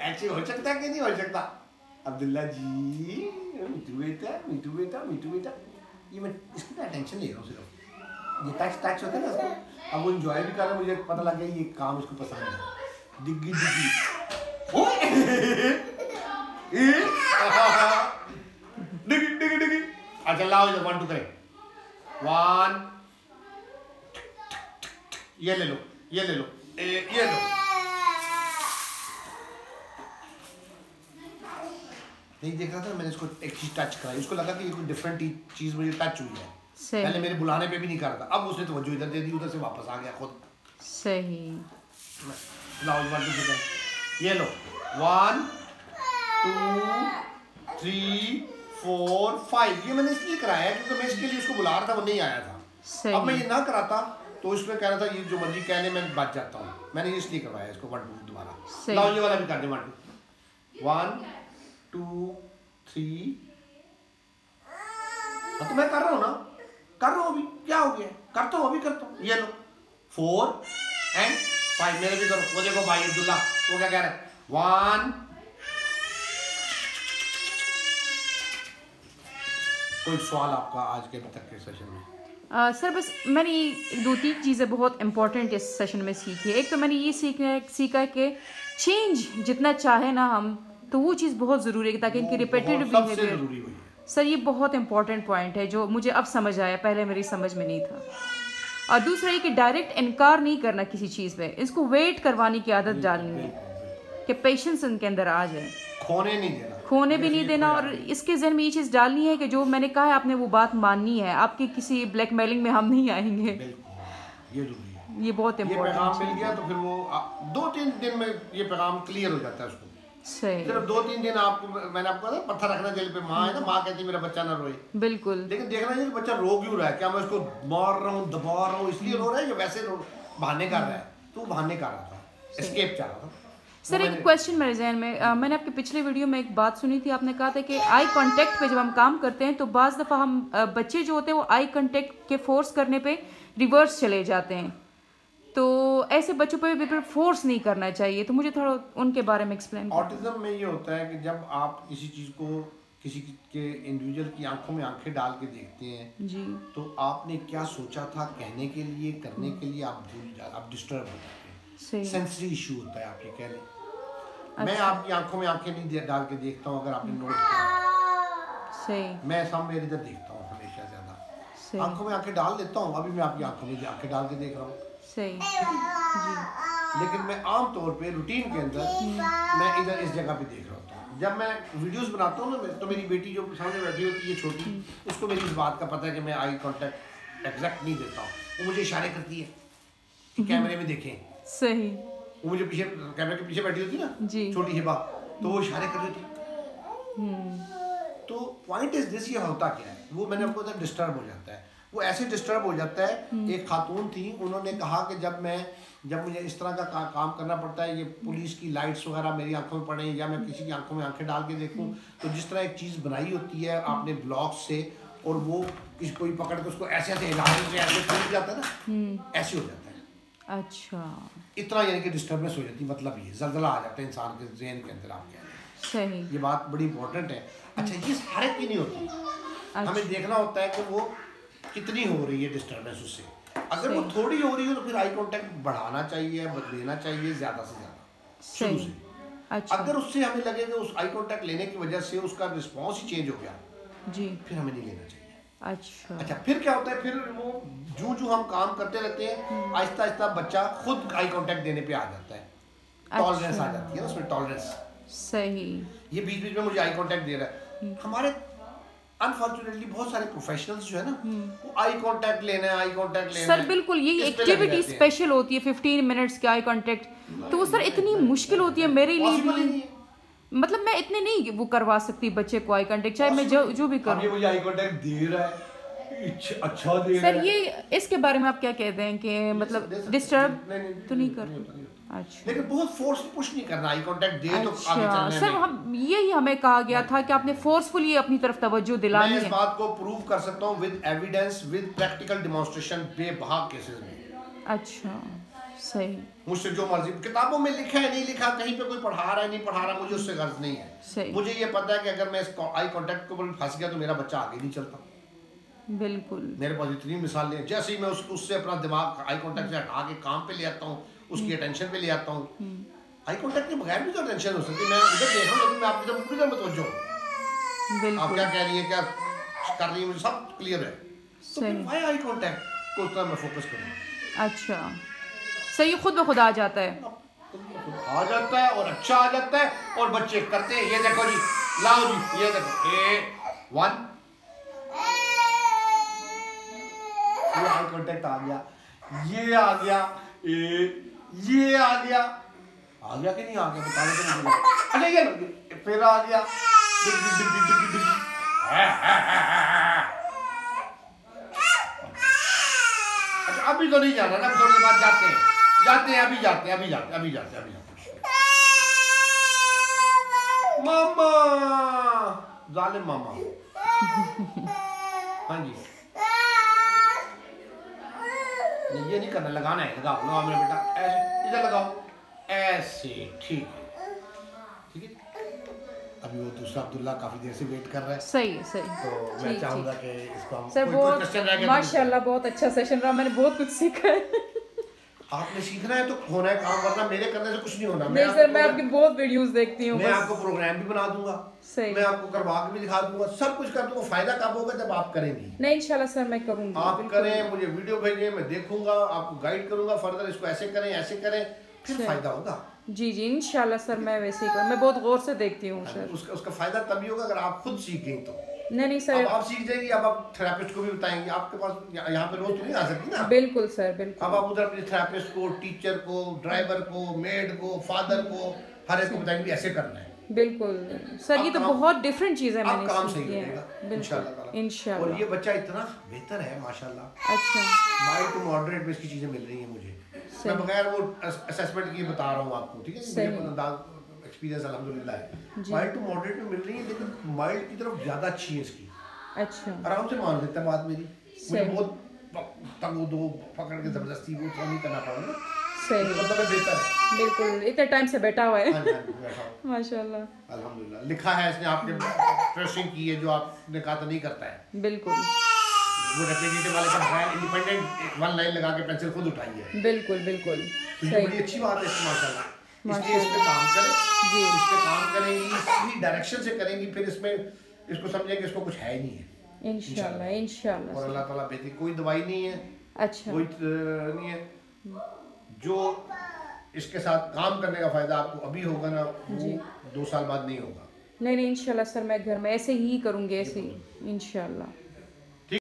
ऐसे हो सकता है कि नहीं हो सकता? अब्दुल्ला जी, मीठू बेटा, ये मैं इसकी ना अटेंशन ले रहा हूँ सिर्फ, ये टच होता है ना इसको, अब वो एंजॉय भी कर रहा है, मुझे पता लग गया ये काम इसको पसंद है। डिग्गी डिग्गी, अच्छा लाओ इधर, 1 2 3 1, ये ले लो, ये ले लो, ये लो। नहीं देख रहा था मैंने इसको एक चीज टच कराई, उसको लगा कि ये कोई डिफरेंट चीज मुझे टच हुई है। पहले मेरे बुलाने पे भी नहीं कर रहा था, अब उसने तवज्जो इधर दे दी, उधर से वापस आ गया खुद। सही। लाओ 1 2 3, ये लो 1 2 3 4 5। ये मैंने इसलिए कराया क्योंकि मैं इसके लिए उसको बुला रहा था, वो नहीं आया था। अब मैं ये ना कराता तो इसमें कह रहा था ये जो मर्जी कहने मैं बच जाता हूँ, मैंने इसलिए करवाया इसको 1 2 दोबारा। लाओ ये वाला भी कर दे, 1 2 3। तो मैं कर रहा हूँ ना, कर रहा हूँ अभी, क्या हो गया, करता हूँ अभी, करता हूँ। ये लो 4 एंड 5, मेरे भी करो। वो देखो भाई अब्दुल्ला वो क्या कह रहा है, 1। कोई सवाल आपका आज के तक के सेशन में? सर बस मैंने 2-3 चीज़ें बहुत इंपॉर्टेंट इस सेशन में सीखी है। एक तो मैंने ये सीखा है कि चेंज जितना चाहे ना हम, तो वो चीज़ बहुत ज़रूरी है ताकि इनकी रिपीटेड बिहेवियर। सर ये बहुत इंपॉर्टेंट पॉइंट है जो मुझे अब समझ आया, पहले मेरी समझ में नहीं था। और दूसरा ये कि डायरेक्ट इनकार नहीं करना किसी चीज़ पे, इसको वेट करवाने की आदत डालनी है कि पेशेंस उनके अंदर आ जाए, खोने भी नहीं देना। और इसके जहन में ये चीज़ डालनी है कि जो मैंने कहा है आपने वो बात माननी है, आपकी किसी ब्लैकमेलिंग में हम नहीं आएंगे। ये बहुत इम्पोर्टेंट मिल गया तो फिर वो 2-3 दिन में ये पैगाम क्लियर हो जाता है उसको। सही। सिर्फ 2-3 दिन आपको, मैंने आपको कहा पत्थर रखना दिल पे, माँ है ना, माँ कहती मेरा बच्चा ना रोए। बिल्कुल। लेकिन देखना चाहिए बच्चा रो क्यों रहा है, क्या मैं उसको मार रहा हूँ, दबा रहा हूँ, इसलिए रो रहा है या वैसे बहाने कर रहा है? तो बहाने कर रहा था, एस्केप चाह रहा था। सर एक क्वेश्चन मेरे जहन में, मैंने आपके पिछले वीडियो में एक बात सुनी थी, आपने कहा था कि आई कांटेक्ट पे जब हम काम करते हैं तो बाज़ दफ़ा हम बच्चे जो होते हैं वो आई कांटेक्ट के फोर्स करने पे रिवर्स चले जाते हैं, तो ऐसे बच्चों पे भी फिर फोर्स नहीं करना चाहिए। तो मुझे थोड़ा उनके बारे में एक्सप्लेन। ऑटिज्म में ये होता है कि जब आप किसी चीज़ को किसी के इंडिविजुअल की आंखों में आंखें डाल के देखते हैं जी, तो आपने क्या सोचा था कहने के लिए, करने के लिए, आप भूल जाते, आप डिस्टर्ब हो जाते हैं। सेंसरी इशू होता है, आप ये कह लें। अच्छा। मैं आपकी आंखों में आंखें नहीं डाल के देखता हूँ, अगर आपने नोट किया। सही। मैं सामने इधर देखता हूँ हमेशा ज़्यादा, आंखों में आंखें डाल देता हूँ। अभी मैं आपकी आंखों में आंखें डाल के देख रहा हूँ। सही जी। लेकिन मैं आम तौर पे रूटीन के अंदर मैं इधर इस जगह पे देख रहा होता हूँ। जब मैं वीडियोस बनाता हूँ ना, तो मेरी बेटी जो सामने बैठी होती है छोटी, उसको मेरी इस बात का पता है कि मैं आई कांटेक्ट एग्जैक्ट नहीं देता हूँ। वो मुझे इशारे करती है कि कैमरे में देखें। सही। वो मुझे पीछे कैमरे के पीछे बैठी होती ना छोटी हिबा, तो वो इशारे कर रही थी। तो पॉइंट इज दिस, ये होता क्या है, वो मैंने आपको बताया डिस्टर्ब हो जाता है। वो ऐसे डिस्टर्ब हो जाता है। एक खातून थी, उन्होंने कहा कि जब मुझे इस तरह का काम करना पड़ता है, ये पुलिस की लाइट्स वगैरह मेरी आंखों में पड़े या मैं किसी की आंखों में आंखें डाल के देखूं, तो जिस तरह एक चीज़ बनाई होती है आपने ब्लॉक से और वो कोई पकड़ के उसको ऐसे ऐसे हिलाने से ऐसे टूट जाता है ना, ऐसे हो जाता है। अच्छा, इतना यानी कि डिस्टर्बेंस हो जाती है, मतलब ये जल्जला आ जाता है इंसान के ज़हन के अंदर। आप कह रहे हैं सही, ये बात बड़ी इंपॉर्टेंट है। अच्छा, ये हर एक की नहीं होती। हमें देखना होता है कि वो कितनी हो रही है डिस्टर्बेंस उससे। अगर वो थोड़ी हो रही हो तो फिर आई कांटेक्ट बढ़ाना चाहिए, बदलेना चाहिए ज़्यादा से ज़्यादा शुरू से। अच्छा। अगर उससे हमें लगे कि उस आई कांटेक्ट लेने की वजह से उसका रिस्पॉन्स ही चेंज हो गया जी, फिर हमें नहीं लेना चाहिए। अच्छा, फिर क्या होता है, फिर वो जो हम काम करते रहते हैं, आहिस्ता आहिस्ता बच्चा खुद आई कांटेक्ट देने पे आ जाता है। टॉलरेंस आ जाती है ना उसमें, टॉलरेंस। सही, ये बीच बीच में मुझे आई कांटेक्ट दे रहा है। हमारे अनफॉर्चुनेटली बहुत सारे प्रोफेशनल्स जो है ना, वो आई कांटेक्ट लेना है, आई कांटेक्ट लेना है। सर बिल्कुल, ये एक्टिविटी स्पेशल होती है 15 मिनट्स की आई कांटेक्ट, तो वो सर इतनी मुश्किल होती है मेरे लिए भी। मतलब मैं इतने नहीं वो करवा सकती बच्चे को आई कांटेक्ट, चाहे मैं जो भी करूं। ये मुझे आई कांटेक्ट दे रहा है, अच्छा दे रहा है। सर ये इसके बारे में आप क्या कहते हैं कि मतलब डिस्टर्ब तो नहीं कर? अच्छा, लेकिन बहुत फोर्स पुश नहीं करना, आई कांटेक्ट दे तो आगे चलने में। सर हम यही हमें कहा गया था कि आपने फोर्सफुली अपनी तरफ तवज्जो दिलानी है। मैं इस बात को प्रूव कर सकता हूं with evidence, with practical demonstration बेबहा केसेस में। अच्छा, सही। मुझसे जो मर्जी, किताबों में लिखा है नहीं लिखा, कहीं पे कोई पढ़ा रहा है नहीं पढ़ा रहा, मुझे उससे गर्ज नहीं है। सही। मुझे ये पता है कि अगर मैं इस आई कांटेक्ट के ऊपर फंस गया तो मेरा बच्चा आगे नहीं चलता। बिल्कुल, मेरे पास इतनी मिसालें, जैसे ही मैं उससे अपना दिमाग आई कांटेक्ट से हटा के काम पे ले आता हूँ, उसकी अटेंशन पे ले आता हूँ। आई कांटेक्ट के बगैर भी तो अटेंशन हो सकती है। मैं उधर देख रहा हूँ लेकिन मैं आपकी तरफ पूरी तरह मतवज्जो हूँ। आप क्या कह रही है, क्या कर रही है, मुझे सब क्लियर है। तो फिर व्हाई आई कांटेक्ट को उस तरह मैं फोकस करूँ? अच्छा, सही, खुद ब खुद आ जाता है, आ जाता है और अच्छा आ जाता है और बच्चे करते हैं। ये देखो जी, लाओ जी, ये देखो, A1, ये आई कांटेक्ट आ गया, ये आ गया, ये आ गया कि नहीं आ गया बता दो मुझे। अच्छा, ये फिर आ गया, अच्छा अभी तो नहीं जाना ना, थोड़ी देर बाद जाते हैं, अभी जाते मामा, जालिम मामा। हाँ जी, ये नहीं करना, लगाना है, लगाओ मेरा बेटा, ऐसे इधर लगाओ, ऐसे, ठीक है। अभी वो दूसरा अब्दुल्ला काफी देर से वेट कर रहा है। सही, तो मैं चाहूंगा कि इसको हम सर बहुत माशाल्लाह बहुत अच्छा सेशन रहा, मैंने बहुत कुछ सीखा है। आपने सीखना है तो होना है काम, वरना मेरे करने से कुछ नहीं होना। नहीं सर, मैं आपकी बहुत वीडियोस देखती हूँ, मैं आपको प्रोग्राम भी बना दूंगा, मैं आपको करवा के भी दिखा दूंगा, सब कुछ कर दूंगा। फायदा कब होगा, जब आप करेंगी। नहीं इंशाल्लाह सर मैं करूंगी, आप करें, मुझे वीडियो भेजें, मैं देखूंगा, आपको गाइड करूंगा फर्दर, इसको ऐसे करें, फिर फायदा होगा। जी इंशाल्लाह सर, मैं वैसे ही करूँ, मैं बहुत गौर से देखती हूँ सर। उसका फायदा तभी होगा अगर आप खुद सीखें तो। नहीं सर, अब आप सीख जाएंगी, अब आप थेरेपिस्ट को भी बताएंगे। आपके पास यहाँ पे रोज तो नहीं आ सकती ना। बिल्कुल सर, बिल्कुल। अब आप उधर अपने थेरेपिस्ट को, टीचर को, ड्राइवर को, मेड को, फादर को, हर एक को बताएंगे ऐसे करना है। बिल्कुल सर, ये तो बहुत डिफरेंट चीज है, मैंने काम सही करेगा इंशाल्लाह। और ये बच्चा इतना बेहतर है माशाल्लाह। अच्छा, माइल्ड टू मॉडरेट में इसकी चीजें मिल रही हैं मुझे। मैं बगैर वो असेसमेंट की बता रहा हूँ आपको, ठीक है, मुझे एक्सपीरियंस अल्हम्दुलिल्लाह है। माइल्ड टू मॉडरेट में मिल रही है, लेकिन माइल्ड की तरफ ज्यादा अच्छी है इसकी। अच्छा, आराम से मान लेता है बात मेरी, मुझे बहुत तंग दो पकड़ के जबरदस्ती वो तो नहीं करना पड़ेगा। सही, मतलब बेहतर है, बिल्कुल इतने टाइम से बैठा हुआ है। माशाल्लाह, अल्हम्दुलिल्लाह। लिखा है इसने, आपने ट्रेसिंग की है, जो आपने कहा तो नहीं करता है। बिल्कुल, वो रेपिटेटिव वाले का है, इंडिपेंडेंट वन लाइन लगा के पेंसिल खुद उठाई है। बिल्कुल सही, बड़ी अच्छी बात है माशाल्लाह। इसलिए इस पे काम करें जी, इस पे काम करेंगी, इसी डायरेक्शन से करेंगी, फिर इसमें इसको समझेंगे इसको कुछ है नहीं है इंशाल्लाह। और अल्लाह ताला बेहतरीन, कोई दवाई नहीं है, अच्छा कोई नहीं है, जो इसके साथ काम करने का फायदा आपको अभी होगा ना, वो 2 साल बाद नहीं होगा। नहीं इंशाल्लाह सर, मैं घर में ऐसे ही करूँगी, ऐसे ही इंशाल्लाह।